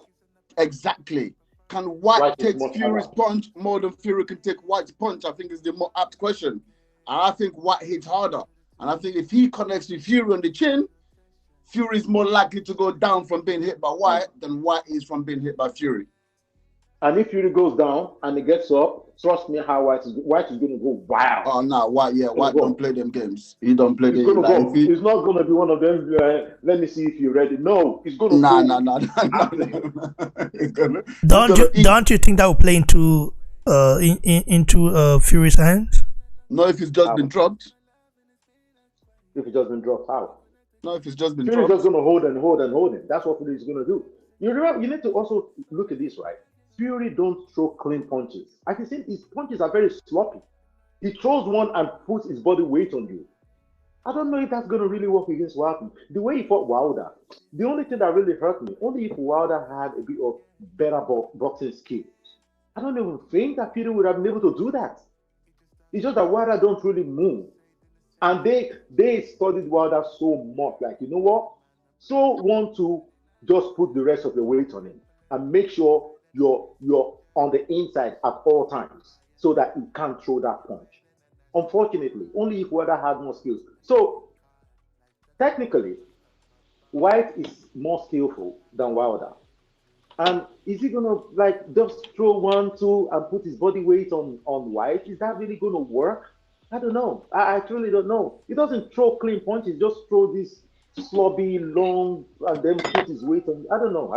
[SPEAKER 2] Exactly. Can White take Fury's punch more than Fury can take White's punch? I think is the more apt question. And I think White hits harder. And I think if he connects with Fury on the chin, Fury is more likely to go down from being hit by White than White is from being hit by Fury.
[SPEAKER 5] And if Fury goes down and he gets up, trust me, how White is going to go wild.
[SPEAKER 2] Oh no, White don't play them games. He don't play them.
[SPEAKER 5] Like, he's not going to be one of them. Let me see if you're ready. No, he's going to.
[SPEAKER 2] No.
[SPEAKER 1] Don't you think that will play into Fury's hands?
[SPEAKER 2] No, if he's just been dropped.
[SPEAKER 5] If he's just been dropped, how?
[SPEAKER 2] No, if he's just been
[SPEAKER 5] Fury's
[SPEAKER 2] dropped.
[SPEAKER 5] just going to hold him. That's what Fury's going to do. You need to also look at this, right? Fury don't throw clean punches. I can say his punches are very sloppy. He throws one and puts his body weight on you. I don't know if that's going to really work against Wilder. The way he fought Wilder, the only thing that really hurt me, only if Wilder had a bit of better boxing skills. I don't even think that Fury would have been able to do that. It's just that Wilder don't really move. And they studied Wilder so much. Like, you know what? So want to just put the rest of the weight on him and make sure you're on the inside at all times so that you can't throw that punch. Unfortunately, only if Wilder had more skills. So technically, White is more skillful than Wilder. And is he gonna like just throw 1, 2 and put his body weight on White? Is that really gonna work? I don't know. I truly don't know. He doesn't throw clean punches, just throw this slobby, long, and then put his weight on. I don't know.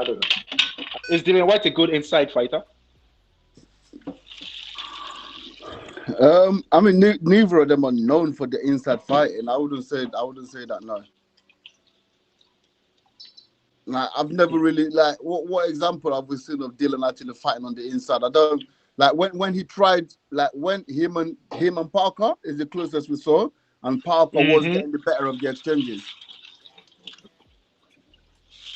[SPEAKER 6] Is Dillian Whyte a good inside fighter?
[SPEAKER 2] I mean, neither of them are known for the inside fighting. I wouldn't say that. No. Like, I've never really like what example have we seen of Dillian actually fighting on the inside? I don't like when he tried like when him and Parker is the closest we saw, and Parker was getting the better of the exchanges.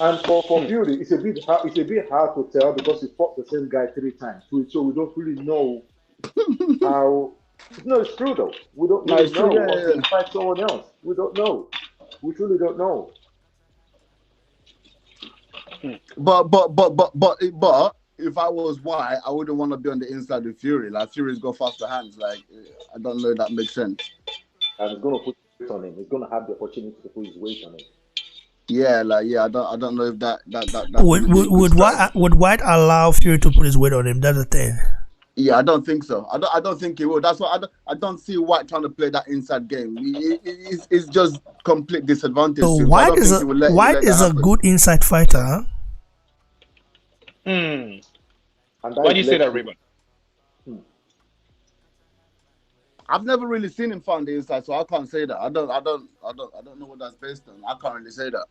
[SPEAKER 5] And for Fury, it's a bit hard to tell because he fought the same guy 3 times. So we don't really know how. No, it's true though. We don't really know until he fight someone else. We don't know. We truly don't know.
[SPEAKER 2] But if I was White, I wouldn't want to be on the inside with Fury. Like Fury's got faster hands. Like I don't know if that makes sense.
[SPEAKER 5] And he's gonna put weight on him. He's gonna have the opportunity to put his weight on him.
[SPEAKER 2] Yeah, I don't know if that
[SPEAKER 1] would White allow Fury to put his weight on him? That's the thing.
[SPEAKER 2] Yeah, I don't think so. I don't think he will. That's why I don't see White trying to play that inside game. It's just complete disadvantage.
[SPEAKER 1] So White is a good inside fighter, huh?
[SPEAKER 6] Why do you say that, Raymond?
[SPEAKER 2] I've never really seen him find the inside, so I can't say that. I don't know what that's based on. I can't really say that.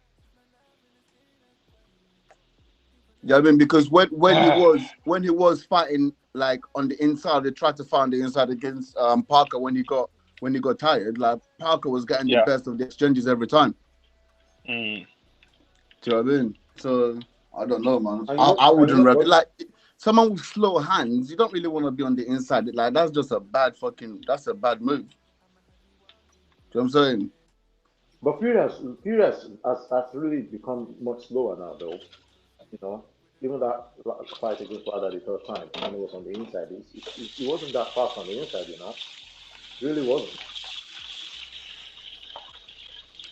[SPEAKER 2] Yeah, I mean, because when he was fighting like on the inside, they tried to find the inside against Parker when he got tired. Like Parker was getting the best of the exchanges every time. Do you know what I mean? So I don't know, man. I wouldn't like someone with slow hands. You don't really want to be on the inside. Like that's just a bad move. Do you know what I'm saying?
[SPEAKER 5] But Fury has really become much slower now, though. You know, even that fight against Wilder the third time, and it was on the inside. It wasn't that fast on the inside, you know. It really wasn't.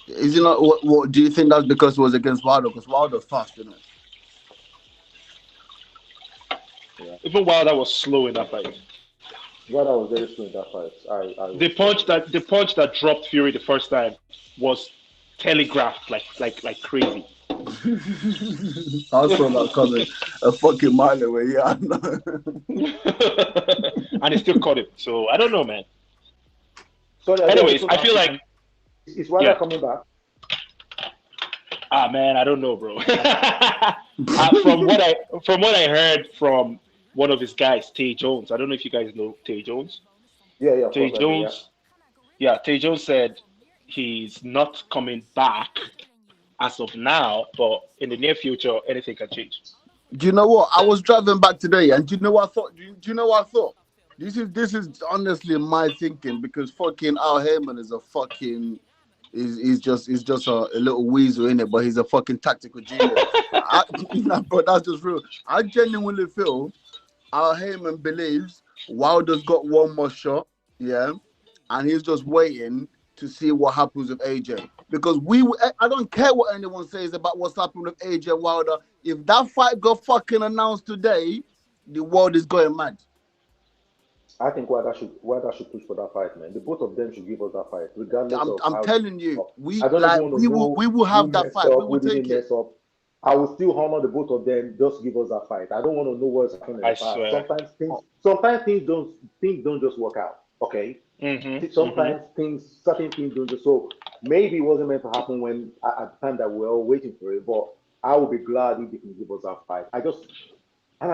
[SPEAKER 2] Is it not? What do you think that's because it was against Wilder? Because Wilder's fast, isn't it?
[SPEAKER 5] Yeah.
[SPEAKER 6] Even Wilder was slow in that fight.
[SPEAKER 5] Wilder was very slow in that fight.
[SPEAKER 6] The punch that dropped Fury the first time was telegraphed like crazy.
[SPEAKER 2] I saw that coming a fucking mile away. Yeah,
[SPEAKER 6] and he still caught it. So I don't know, man.
[SPEAKER 5] Sorry,
[SPEAKER 6] anyways, I feel like
[SPEAKER 5] is Wilder coming back?
[SPEAKER 6] Ah man, I don't know, bro. From what I heard from one of his guys, Tay Jones. I don't know if you guys know Tay Jones.
[SPEAKER 5] Yeah.
[SPEAKER 6] Tay Jones. Yeah, Tay Jones said he's not coming back as of now, but in the near future, anything can change.
[SPEAKER 2] Do you know what? I was driving back today, and do you know what I thought? Do you know what I thought? This is honestly my thinking, because fucking Al Heyman is a fucking he's just a little weasel in it, but he's a fucking tactical genius. But that's just real. I genuinely feel Al Heyman believes Wilder's got one more shot, yeah, and he's just waiting to see what happens with AJ. Because I don't care what anyone says about what's happening with AJ and Wilder. If that fight got fucking announced today, the world is going mad.
[SPEAKER 5] I think Wilder should push for that fight, man. The both of them should give us that fight, regardless.
[SPEAKER 2] I'm telling you, we will have that fight. We will take it.
[SPEAKER 5] I will still honor the both of them. Just give us that fight. I don't want to know what's happening.
[SPEAKER 6] I swear.
[SPEAKER 5] Sometimes things don't just work out. Okay.
[SPEAKER 6] Mm-hmm.
[SPEAKER 5] Sometimes certain things don't just. So maybe it wasn't meant to happen when at the time that we were all waiting for it. But I will be glad if they can give us that fight. I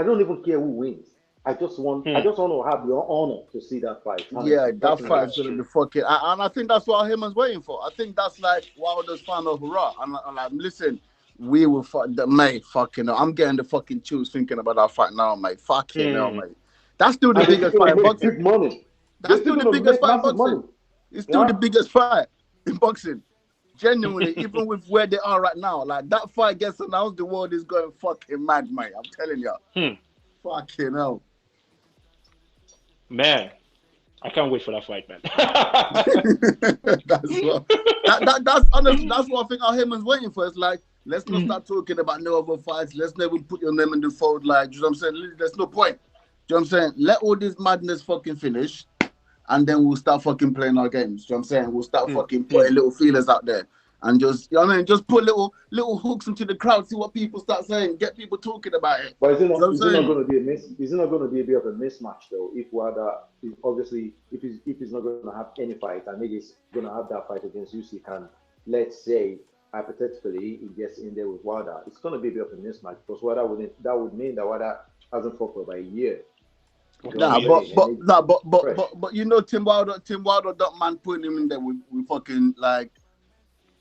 [SPEAKER 5] don't even care who wins. I just want to have the honor to see that fight.
[SPEAKER 2] Yeah, that fight is gonna be fucking. And I think that's what Heyman's waiting for. I think that's like Wilder's final hurrah. And like, listen, we will fight, mate. Fucking, I'm getting the fucking chills thinking about that fight now, mate. Fucking hell, mate. That's still the biggest fight in boxing.
[SPEAKER 5] Money.
[SPEAKER 2] That's still the biggest fight in boxing. It's still the biggest fight in boxing. Genuinely, even with where they are right now, like that fight gets announced, the world is going fucking mad, mate. I'm telling you. Fucking hell.
[SPEAKER 6] Man, I can't wait for that fight, man.
[SPEAKER 2] That's honestly, that's what I think Al Heyman's waiting for. It's like, let's not start talking about no other fights. Let's never put your name in the fold. Like, you know what I'm saying? There's no point. You know what I'm saying? Let all this madness fucking finish, and then we'll start fucking playing our games. You know what I'm saying? We'll start fucking putting little feelers out there. And just, you know what I mean, just put little hooks into the crowd, see what people start saying, get people talking about it.
[SPEAKER 5] But is it not going to be a bit of a mismatch though? If Wilder, if he's not going to have any fight, and maybe he's going to have that fight against Usyk, and let's say hypothetically he gets in there with Wilder, it's going to be a bit of a mismatch, because that would mean that Wilder hasn't fought for about a year.
[SPEAKER 2] But you know, Tim Wilder don't mind putting him in there with fucking like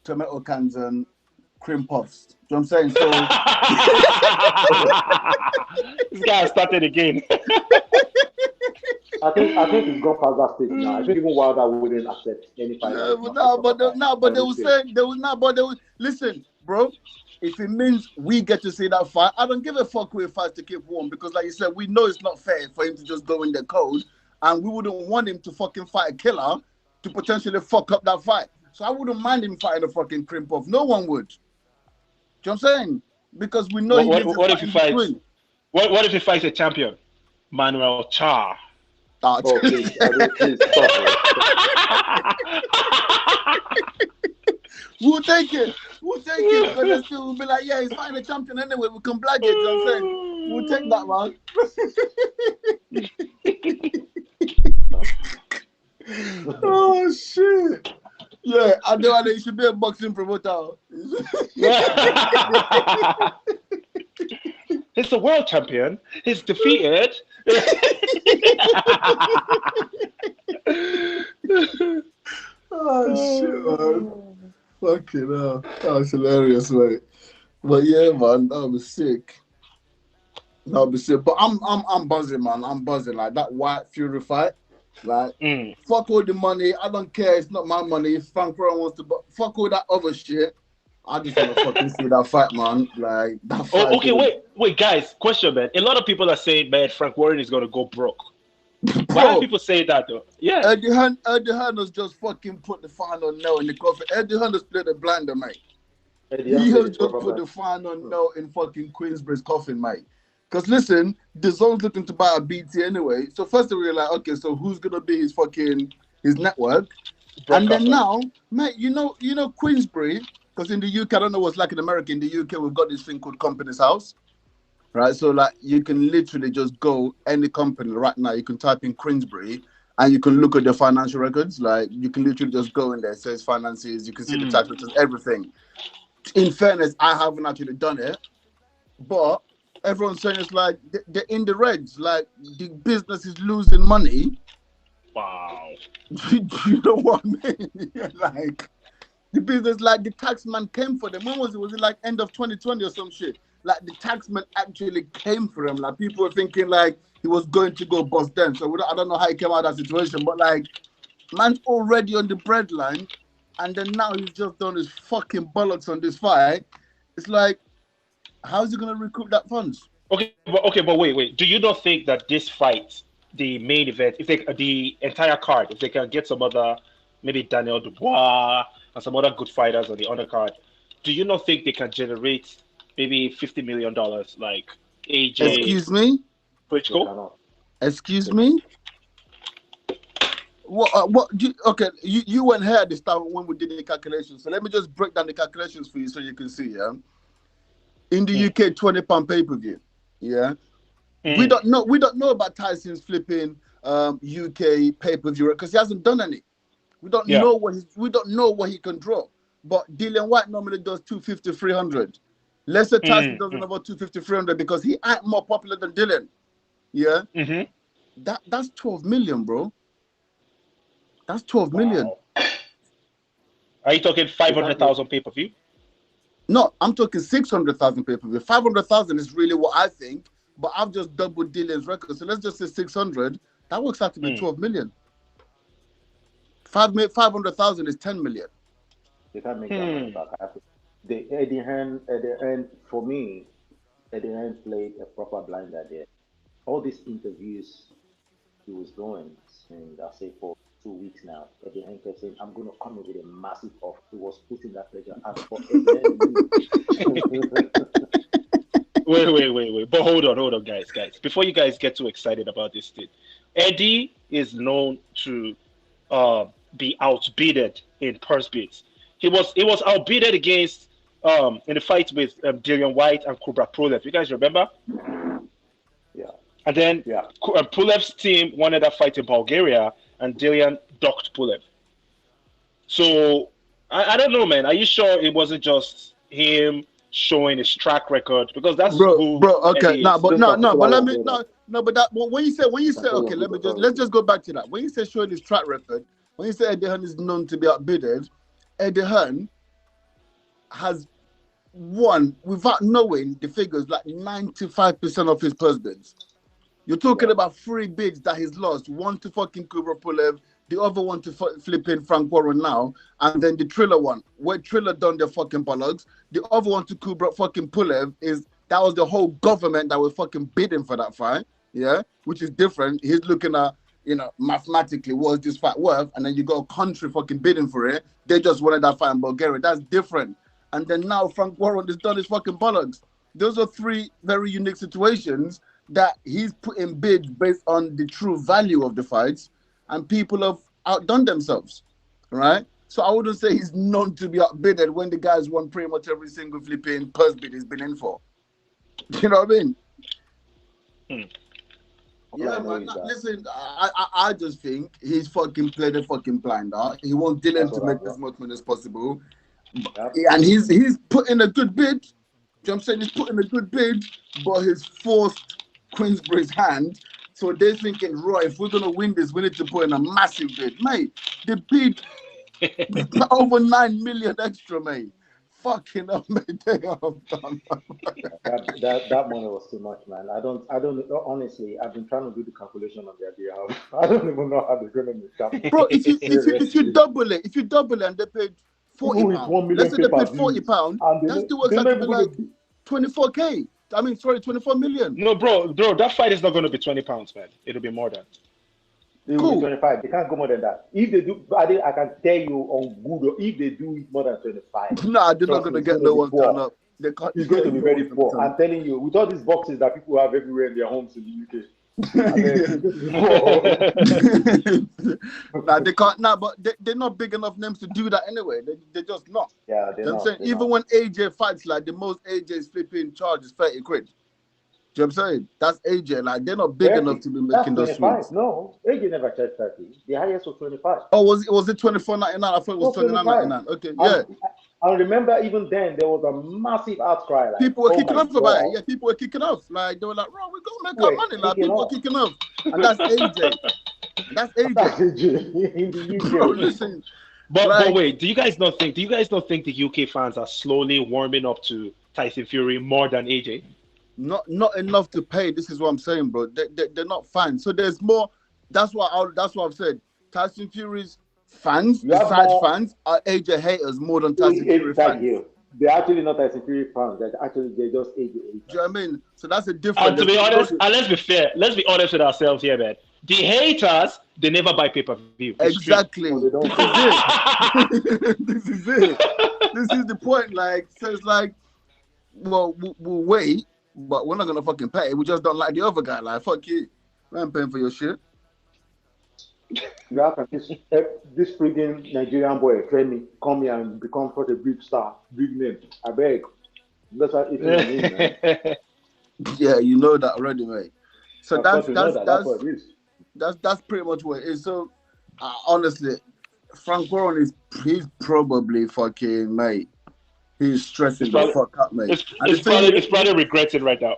[SPEAKER 2] tomato cans and cream puffs. Do you know what I'm saying? So
[SPEAKER 6] this guy started again.
[SPEAKER 2] I think he's gone past that stage now. I think even Wilder wouldn't accept any fight. Listen, bro. If it means we get to see that fight, I don't give a fuck who he fights to keep warm, because like you said, we know it's not fair for him to just go in the cold, and we wouldn't want him to fucking fight a killer to potentially fuck up that fight. So I wouldn't mind him fighting a fucking cream puff. No one would. Do you know what I'm saying? Because we know
[SPEAKER 6] what if he fights? What if he fights a champion, Manuel Char?
[SPEAKER 2] Please We'll take it. Because we'll be like, yeah, he's fighting a champion anyway. We can blag it. You know what I'm saying? We'll take that, man. Oh, shit. Yeah, I know he should be a boxing promoter.
[SPEAKER 6] He's the world champion. He's defeated.
[SPEAKER 2] Oh, shit, man. Fucking hell. That was hilarious, mate. But yeah, man, that was sick. But I'm buzzing, man. I'm buzzing. Like that Whyte Fury fight. Like, fuck all the money. I don't care. It's not my money. If Frank Warren wants to, but fuck all that other shit. I just want to fucking see that fight, man. Like that fight.
[SPEAKER 6] Oh, okay, wait, guys. Question, man. A lot of people are saying, man, Frank Warren is gonna go broke. Why are
[SPEAKER 2] Bro,
[SPEAKER 6] people saying that though? Yeah.
[SPEAKER 2] Eddie Hearn has just fucking put the final nail in the coffin. Eddie Hearn has played a blinder, mate. He has just put the final nail in fucking Queensbury's coffin, mate. Because listen, the zone's looking to buy a BT anyway. So first we were like, okay, so who's gonna be his network? And then now, mate, you know Queensbury, because in the UK, I don't know what's like in America. In the UK, we've got this thing called Company's House, right? So like, you can literally just go any company right now. You can type in Queensbury, and you can look at their financial records. Like, you can literally just go in there. It says finances. You can see the tax returns, everything. In fairness, I haven't actually done it, but everyone's saying it's like they're in the reds. Like, the business is losing money.
[SPEAKER 6] Wow.
[SPEAKER 2] You know what I mean? Like, the business, like, the taxman came for them. When was it? Was it like end of 2020 or some shit? Like, the taxman actually came for him. Like, people were thinking like he was going to go bust them. So I don't know how he came out of that situation, but like, man's already on the breadline, and then now he's just done his fucking bollocks on this fight. It's like, how's he gonna recoup that funds?
[SPEAKER 6] Okay, but wait. Do you not think that this fight, the main event, if they the entire card, if they can get some other, maybe Daniel Dubois and some other good fighters on the undercard, do you not think they can generate maybe $50 million like AJ?
[SPEAKER 2] Excuse me?
[SPEAKER 6] Klitschko?
[SPEAKER 2] Excuse me? What you went here at the start when we did the calculations. So let me just break down the calculations for you so you can see, yeah? In the UK, £20 pay-per-view. Yeah. We don't know about Tyson's flipping UK pay-per-view because he hasn't done any. We don't know what he can draw. But Dillian Whyte normally does 250, 300. Let's say Tyson doesn't have 250, 300 because he ain't more popular than Dillian. Yeah. That's 12 million, bro. That's 12 million.
[SPEAKER 6] Are you talking 500,000 pay-per-view?
[SPEAKER 2] No, I'm talking 600,000 pay-per-view. 500,000 is really what I think, but I've just doubled Dillian's record. So let's just say 600. That works out to be 12 million. 500,000 is 10 million.
[SPEAKER 5] You can't make that back. Eddie Hearn, for me, Eddie Hearn played a proper blinder there. All these interviews he was doing, and I'll say for 2 weeks now, Eddie Hearn kept saying, I'm going to come in with a massive off. He was putting that pressure out for
[SPEAKER 6] Wait. But hold on, guys. Before you guys get too excited about this thing, Eddie is known to be outbidded in purse bids. He was outbidded against in the fight with Dillian Whyte and Kubrat Pulev. You guys remember?
[SPEAKER 5] Yeah.
[SPEAKER 6] And then Pulev's team wanted that fight in Bulgaria, and Dillian docked Pulev. So I don't know, man. Are you sure it wasn't just him showing his track record? Because that's
[SPEAKER 2] bro. Okay, but when you say okay, let's just go back to that. When you say showing his track record, when you say Eddie Hearn is known to be outbidded, Eddie Hearn has won without knowing the figures like 95% of his purse bids. You're talking about 3 bids that he's lost. One to fucking Kubrat Pulev, the other one to flipping Frank Warren now, and then the Triller one, where Triller done their fucking bollocks. The other one to Kubrat fucking Pulev that was the whole government that was fucking bidding for that fight, yeah, which is different. He's looking at, mathematically, what's this fight worth? And then you got a country fucking bidding for it. They just wanted that fight in Bulgaria. That's different. And then now Frank Warren has done his fucking bollocks. Those are 3 very unique situations that he's putting bids based on the true value of the fights, and people have outdone themselves, right? So I wouldn't say he's known to be outbidded when the guy's won pretty much every single flipping purse bid he's been in for. You know what I mean? Yeah, man. Listen, I just think he's fucking played a fucking blinder. He wants Dillian to make as much money as possible, and he's put in a good bid. You know what I'm saying? He's put in a good bid, but he's forced Queensbury's hand. So they're thinking, right, if we're going to win this, we need to put in a massive bid. Mate, the bid over 9 million extra, mate. Fucking up, mate. They are done.
[SPEAKER 5] that money was too much, man. I don't honestly, I've been trying to do the calculation on their behalf. I don't even know how they're going to make that.
[SPEAKER 2] Bro, if you double it and they paid 40
[SPEAKER 5] Even with
[SPEAKER 2] pounds.
[SPEAKER 5] 1 million
[SPEAKER 2] Let's say they paid
[SPEAKER 5] pay-per-views,
[SPEAKER 2] 40 pounds.
[SPEAKER 5] and
[SPEAKER 2] That still works out to be like 24k. I mean, sorry, 24 million.
[SPEAKER 6] No, bro, that fight is not going to be 20 pounds, man. It'll be more than.
[SPEAKER 5] It will be 25. They can't go more than that. If they do, I can tell you on good, if they do it more than 25.
[SPEAKER 2] Nah, they're not going to get no one turn up. They can't.
[SPEAKER 5] It's going to be very poor. I'm telling you, with all these boxes that people have everywhere in their homes in the UK.
[SPEAKER 2] Nah, they can't. Nah, but they're not big enough names to do that anyway. They're just not.
[SPEAKER 5] Yeah, they're not.
[SPEAKER 2] Saying, even when AJ fights, like the most AJ's flipping charge is 30 quid. Do you know what I'm saying? That's AJ. Like they're not big enough to be making those swings.
[SPEAKER 5] No, AJ never charged 30. The highest was 25.
[SPEAKER 2] Oh, was it 24.99? I thought it was 29.99. Okay, yeah.
[SPEAKER 5] I remember even then there was a massive outcry. Like,
[SPEAKER 2] people were kicking off about it. Yeah, people were kicking off. Like they were like, "Bro, we're gonna make our money." Like people were kicking off, and that's AJ. That's AJ.
[SPEAKER 5] That's AJ in the UK.
[SPEAKER 2] Bro, listen.
[SPEAKER 6] But wait, do you guys not think the UK fans are slowly warming up to Tyson Fury more than AJ?
[SPEAKER 2] Not enough to pay. This is what I'm saying, bro. They're not fans. So there's more. That's what I've said. Tyson Fury's fans, besides fans, are AJ haters more than Tyson Fury fans.
[SPEAKER 5] They're actually not Tyson Fury fans. They're just AJ haters.
[SPEAKER 2] Do you know what I mean? So that's a difference.
[SPEAKER 6] And to be honest, and let's be fair. Let's be honest with ourselves here, man. The haters, they never buy pay-per-view.
[SPEAKER 2] Exactly. This is it. This is it. This is the point. Like, so it's like, well, we'll wait, but we're not gonna fucking pay. We just don't like the other guy. Like, fuck you. I ain't paying for your shit.
[SPEAKER 5] This friggin' Nigerian boy train me, come here and become such a big star, big name. I beg. That's what it means, man.
[SPEAKER 2] Yeah, you know that already, mate. So that's
[SPEAKER 5] what it is.
[SPEAKER 2] That's pretty much what it is. So honestly, Frank Warren he's probably fucking, mate. He's stressing the fuck up, mate.
[SPEAKER 6] It's probably regretting right now.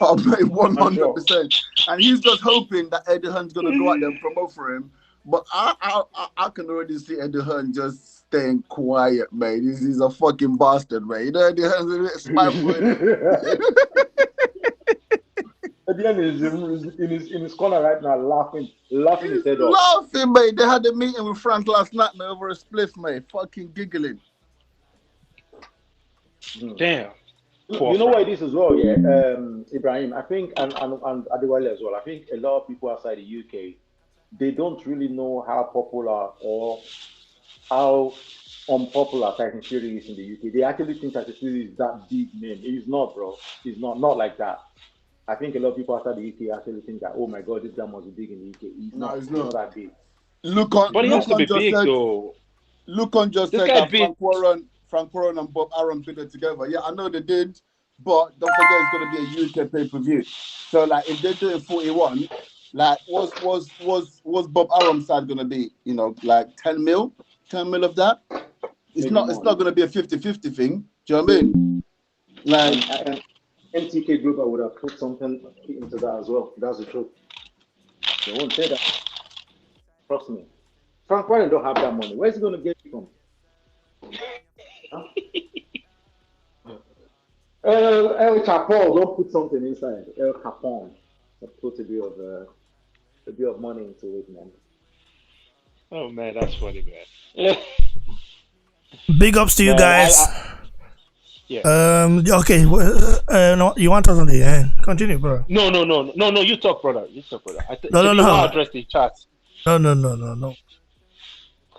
[SPEAKER 2] Oh, mate, 100%. And he's just hoping that Eddie Hearn's gonna go out there and promote for him. But I can already see Eddie Hearn just staying quiet, mate. He's a fucking bastard, mate. You know, Eddie Hearn's a bit spiteful.
[SPEAKER 5] Eddie Hearn is in his corner right now, laughing his head off.
[SPEAKER 2] Laughing, mate. They had a meeting with Frank last night, mate, over a spliff, mate. Fucking giggling.
[SPEAKER 6] Damn.
[SPEAKER 5] You know what it is as well, yeah, Ibrahim. I think, and Adewale as well. I think a lot of people outside the UK, they don't really know how popular or how unpopular Tyson Fury is in the UK. They actually think Tyson Fury is that big name. He's not, bro. He's not like that. I think a lot of people outside the UK actually think that, oh my God, this guy must be big in the UK. He's not that big.
[SPEAKER 6] But he has to be big, though.
[SPEAKER 2] Lucan just said that Frank Warren and Bob Arum did it together. Yeah, I know they did, but don't forget it's going to be a UK pay-per-view. So, like, if they're doing 41, like, what's Bob Arum's side going to be? You know, like 10 mil of that? It's not going to be a 50-50 thing. Do you know what I mean? Like,
[SPEAKER 5] MTK Global would have put something into that as well. That's the truth. They won't say that. Trust me. Frank Warren don't have that money. Where's he going to get it from? El Capone, don't put something inside. El Capone, put a bit of money into it, man.
[SPEAKER 6] Oh man, that's funny, man.
[SPEAKER 1] Big ups to you guys.
[SPEAKER 6] Yeah.
[SPEAKER 1] Okay. No, you want to talk something? Yeah. Continue, bro.
[SPEAKER 6] No. You talk, brother.
[SPEAKER 1] No.
[SPEAKER 6] Address the chat.
[SPEAKER 1] No.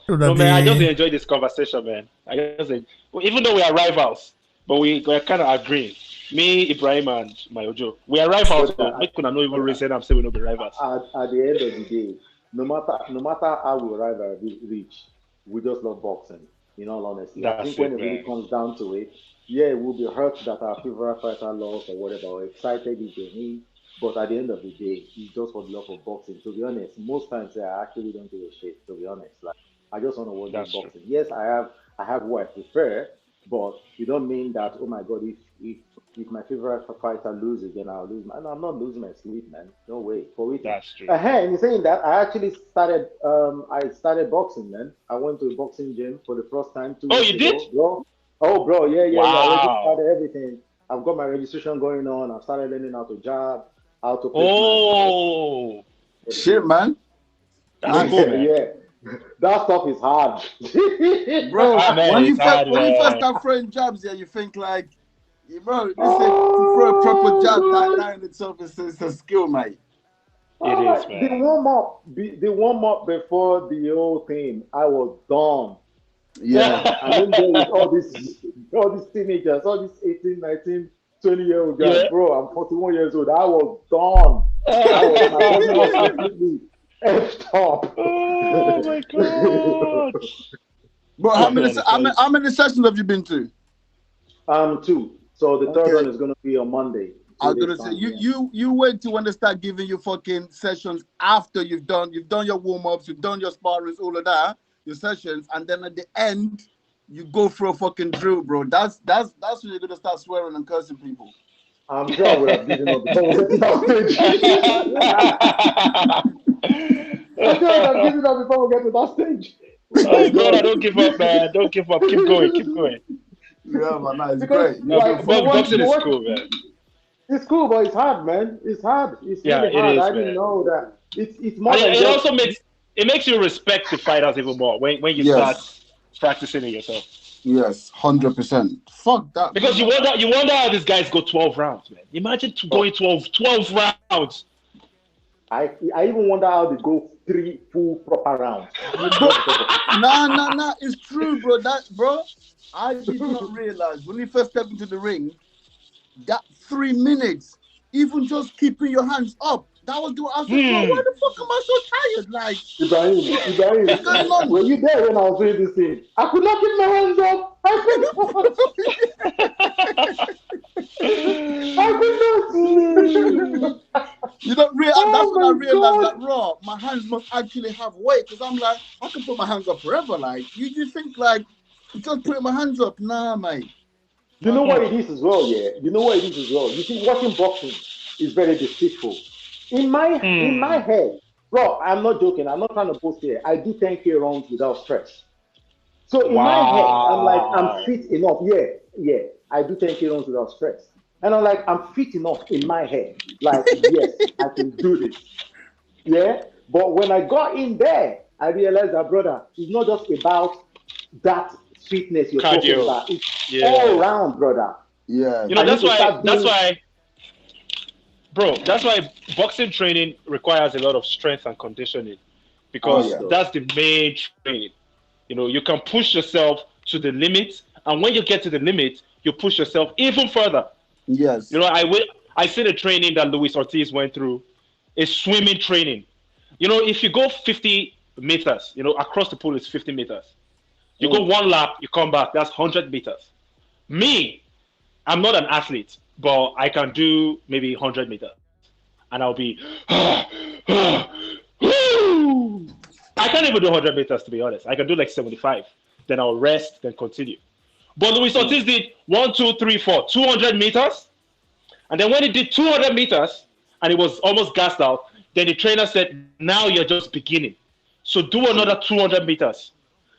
[SPEAKER 6] No, man, I just enjoy this conversation, man. Even though we are rivals, but we're kind of agreeing. Me, Ibrahim, and my Ojo. We are rivals, but we could not even reason I'm saying we'll not be rivals.
[SPEAKER 5] At the end of the day, no matter how we rival reach, we just love boxing, in all honesty. I think when it really comes down to it, yeah, we'll be hurt that our favorite fighter lost or whatever, or excited if they win. But at the end of the day, it's just for the love of boxing. To be honest, most times I actually don't give a shit, to be honest. Like, I just want to watch that boxing. True. Yes, I have what I prefer, but you don't mean that, oh my God, if my favorite fighter loses, then I'll lose. Man, I'm not losing my sleep, man. No way.
[SPEAKER 6] That's true.
[SPEAKER 5] And you're saying that, I actually started boxing, man. I went to a boxing gym for the first time 2 years ago.
[SPEAKER 6] Did?
[SPEAKER 5] Bro. Oh, bro, yeah.
[SPEAKER 6] Wow.
[SPEAKER 5] I already started everything. I've got my registration going on. I've started learning how to jab, how to play.
[SPEAKER 2] Shit, man.
[SPEAKER 6] That's cool, man.
[SPEAKER 5] Yeah. That stuff is hard.
[SPEAKER 2] Bro,
[SPEAKER 6] Man,
[SPEAKER 2] when you
[SPEAKER 6] it's hard,
[SPEAKER 2] when you first
[SPEAKER 6] man.
[SPEAKER 2] start throwing jabs, yeah, you think like, bro, this is, to throw a proper jab, that in itself is a skill, mate.
[SPEAKER 6] It is,
[SPEAKER 5] The
[SPEAKER 6] man.
[SPEAKER 5] warm up before the whole thing, I was done.
[SPEAKER 2] Yeah.
[SPEAKER 5] And then there is all these teenagers, all these 18, 19, 20-year-old guys.
[SPEAKER 6] Yeah.
[SPEAKER 5] Bro, I'm 41 years old. I was done. My body was completely effed up.
[SPEAKER 6] Oh my god.
[SPEAKER 2] Bro,
[SPEAKER 6] Oh, man, it's
[SPEAKER 2] how many sessions have you been to?
[SPEAKER 5] 2. So the third
[SPEAKER 2] Okay.
[SPEAKER 5] one is gonna be on Monday.
[SPEAKER 2] I was gonna say you wait till when they start giving you fucking sessions after you've done your warm-ups, you've done your sparrings, all of that, your sessions, and then at the end you go for a fucking drill, bro. That's when you're gonna start swearing and cursing people.
[SPEAKER 5] I'm sure I would have given up before we get to that stage. I'm sure I would have given up before we get to that stage.
[SPEAKER 6] Oh god, I don't give up, man. Don't give up. Keep going, keep going.
[SPEAKER 2] Yeah, man, that's
[SPEAKER 5] Because,
[SPEAKER 2] great.
[SPEAKER 5] like,
[SPEAKER 6] Boxing is cool, man.
[SPEAKER 5] It's cool, but it's hard, man. It's hard. It's
[SPEAKER 6] Yeah,
[SPEAKER 5] really
[SPEAKER 6] it
[SPEAKER 5] hard.
[SPEAKER 6] is,
[SPEAKER 5] I didn't
[SPEAKER 6] man.
[SPEAKER 5] know that. It's more
[SPEAKER 6] And
[SPEAKER 5] than
[SPEAKER 6] it
[SPEAKER 5] just,
[SPEAKER 6] also makes you respect the fighters even more when you
[SPEAKER 2] Yes.
[SPEAKER 6] start practicing it yourself.
[SPEAKER 2] Yes, 100%. Fuck that.
[SPEAKER 6] Because you wonder how these guys go 12 rounds, man. Imagine going 12 rounds.
[SPEAKER 5] I even wonder how they go 3 full proper rounds.
[SPEAKER 2] Nah, it's true, bro. I did not realize when you first step into the ring, that 3 minutes, even just keeping your hands up, that was doing. I was like, bro, why the fuck am I so tired? Like,
[SPEAKER 5] Ibrahim,
[SPEAKER 2] what's going on?
[SPEAKER 5] were you there when I was doing this thing? I could not keep my hands up. I could not.
[SPEAKER 2] You don't realize.
[SPEAKER 5] Oh
[SPEAKER 2] That's when I
[SPEAKER 5] my
[SPEAKER 2] realized
[SPEAKER 5] God.
[SPEAKER 2] that raw. My hands must actually have weight, because I'm like, I can put my hands up forever. Like, you think like just putting my hands up? Nah, mate.
[SPEAKER 5] You know what it is as well, yeah? You know what it is as well? You see, watching boxing is very deceitful. In my head, bro, I'm not joking. I'm not trying to boast here. I do 10K rounds without stress. So in my head, I'm like, I'm fit enough. Yeah, I do 10K rounds without stress. And I'm like, I'm fit enough in my head. Like, yes, I can do this. Yeah? But when I got in there, I realized that, brother, it's not just about that fitness you're talking about. It's all round, brother.
[SPEAKER 2] Yeah.
[SPEAKER 6] You know, that's why, bro, that's why boxing training requires a lot of strength and conditioning, because that's the main training. You know, you can push yourself to the limit, and when you get to the limit, you push yourself even further.
[SPEAKER 2] Yes.
[SPEAKER 6] You know, I see the training that Luis Ortiz went through, is swimming training. You know, if you go 50 meters, you know, across the pool is 50 meters. You go one lap, you come back, that's 100 meters. Me, I'm not an athlete, but I can do maybe 100 meters. And I'll be, I can't even do 100 meters, to be honest. I can do like 75. Then I'll rest, then continue. But Luis Ortiz did 1, 2, 3, 4, 200 meters. And then when he did 200 meters, and he was almost gassed out, then the trainer said, now you're just beginning. So do another 200 meters.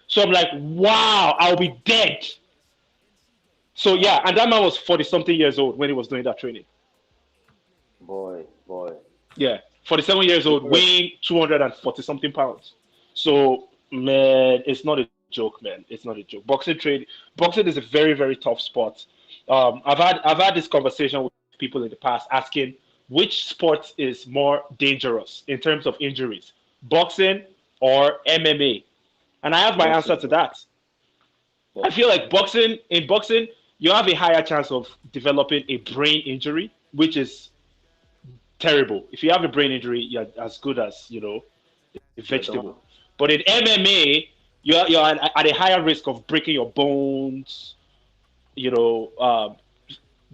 [SPEAKER 6] So I'm like, wow, I'll be dead. So yeah, and that man was 40-something years old when he was doing that training.
[SPEAKER 5] Boy.
[SPEAKER 6] Yeah, 47 years old, weighing 240-something pounds. So, man, it's not a joke, man. It's not a joke. Boxing is a very, very tough sport. I've had this conversation with people in the past asking which sport is more dangerous in terms of injuries, boxing or MMA. And I have my answer to that. I feel like in boxing, you have a higher chance of developing a brain injury, which is terrible. If you have a brain injury, you're as good as, you know, a vegetable. But in MMA, you're at a higher risk of breaking your bones, you know,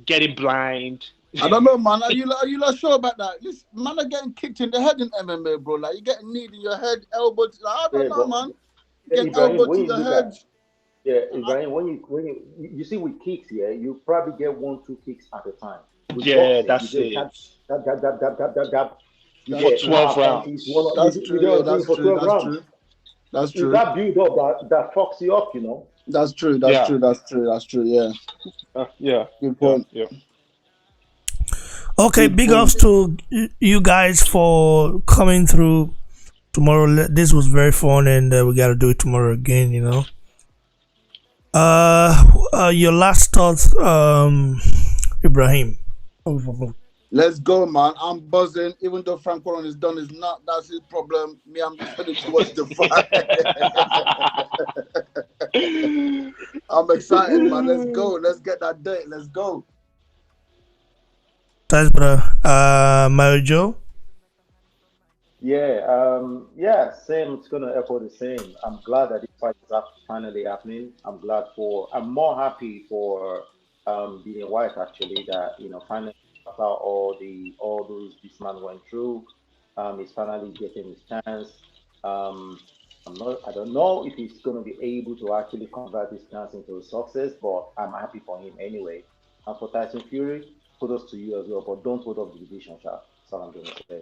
[SPEAKER 6] getting blind.
[SPEAKER 2] I don't know, man. Are you not sure about that? Listen, man are getting kicked in the head in MMA, bro. Like, you getting kneed in your head, elbow. I don't know, man. Get elbow to your head.
[SPEAKER 5] Ibrahim, when you see with kicks, you probably get 1-2 kicks at a time. With
[SPEAKER 6] boxing,
[SPEAKER 5] that's it. Dab.
[SPEAKER 6] For 12 rounds.
[SPEAKER 2] That's true. That's true.
[SPEAKER 5] That build up that fucks you up, you know.
[SPEAKER 2] That's true. Yeah.
[SPEAKER 6] Yeah.
[SPEAKER 2] Good point.
[SPEAKER 6] Yeah.
[SPEAKER 1] Okay, big ups to you guys for coming through tomorrow. This was very fun, and we gotta do it tomorrow again. Your last thoughts, Ibrahim.
[SPEAKER 2] Let's go, man. I'm buzzing. Even though Frank Warren is done, that's his problem. Me, I'm just ready to watch the fight. I'm excited, man. Let's go. Let's get that date. Let's go.
[SPEAKER 1] Thanks, brother. Mario Joe.
[SPEAKER 5] Yeah, same. It's gonna echo the same. I'm glad that this fight is finally happening. I'm more happy for Dillian Whyte actually that finally after all those this man went through, he's finally getting his chance. I don't know if he's gonna be able to actually convert his chance into a success, but I'm happy for him anyway. And for Tyson Fury, kudos to you as well, but don't hold up the division, Sha. That's all I'm gonna say.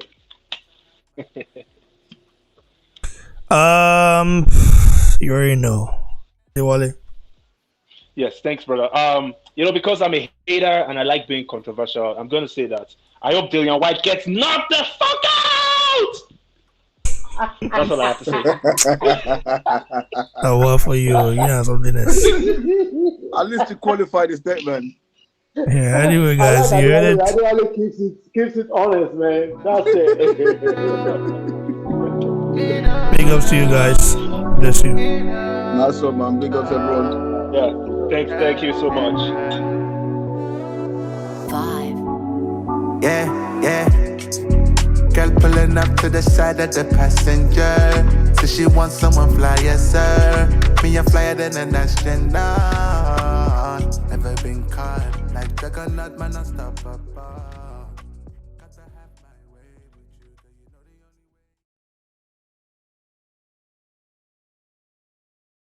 [SPEAKER 1] You already know. Diwali.
[SPEAKER 6] Yes, thanks, brother. Because I'm a hater and I like being controversial, I'm gonna say that I hope Dillian Whyte gets knocked the fuck out. That's all I have to say.
[SPEAKER 1] Well for you. Something else.
[SPEAKER 2] At least you qualified the statement.
[SPEAKER 1] Yeah, anyway, guys, you heard it.
[SPEAKER 5] Adewale keeps it honest, man. That's it.
[SPEAKER 1] Big ups to you guys. Bless you.
[SPEAKER 2] Nice one, man. Big ups, everyone.
[SPEAKER 6] Yeah, thank you so much.
[SPEAKER 7] 5.
[SPEAKER 8] Yeah. Girl pulling up to the side of the passenger. So she wants someone fly, yes sir. Me a flyer than an astronaut. Never been caught like Juggernaut, man, I stop up.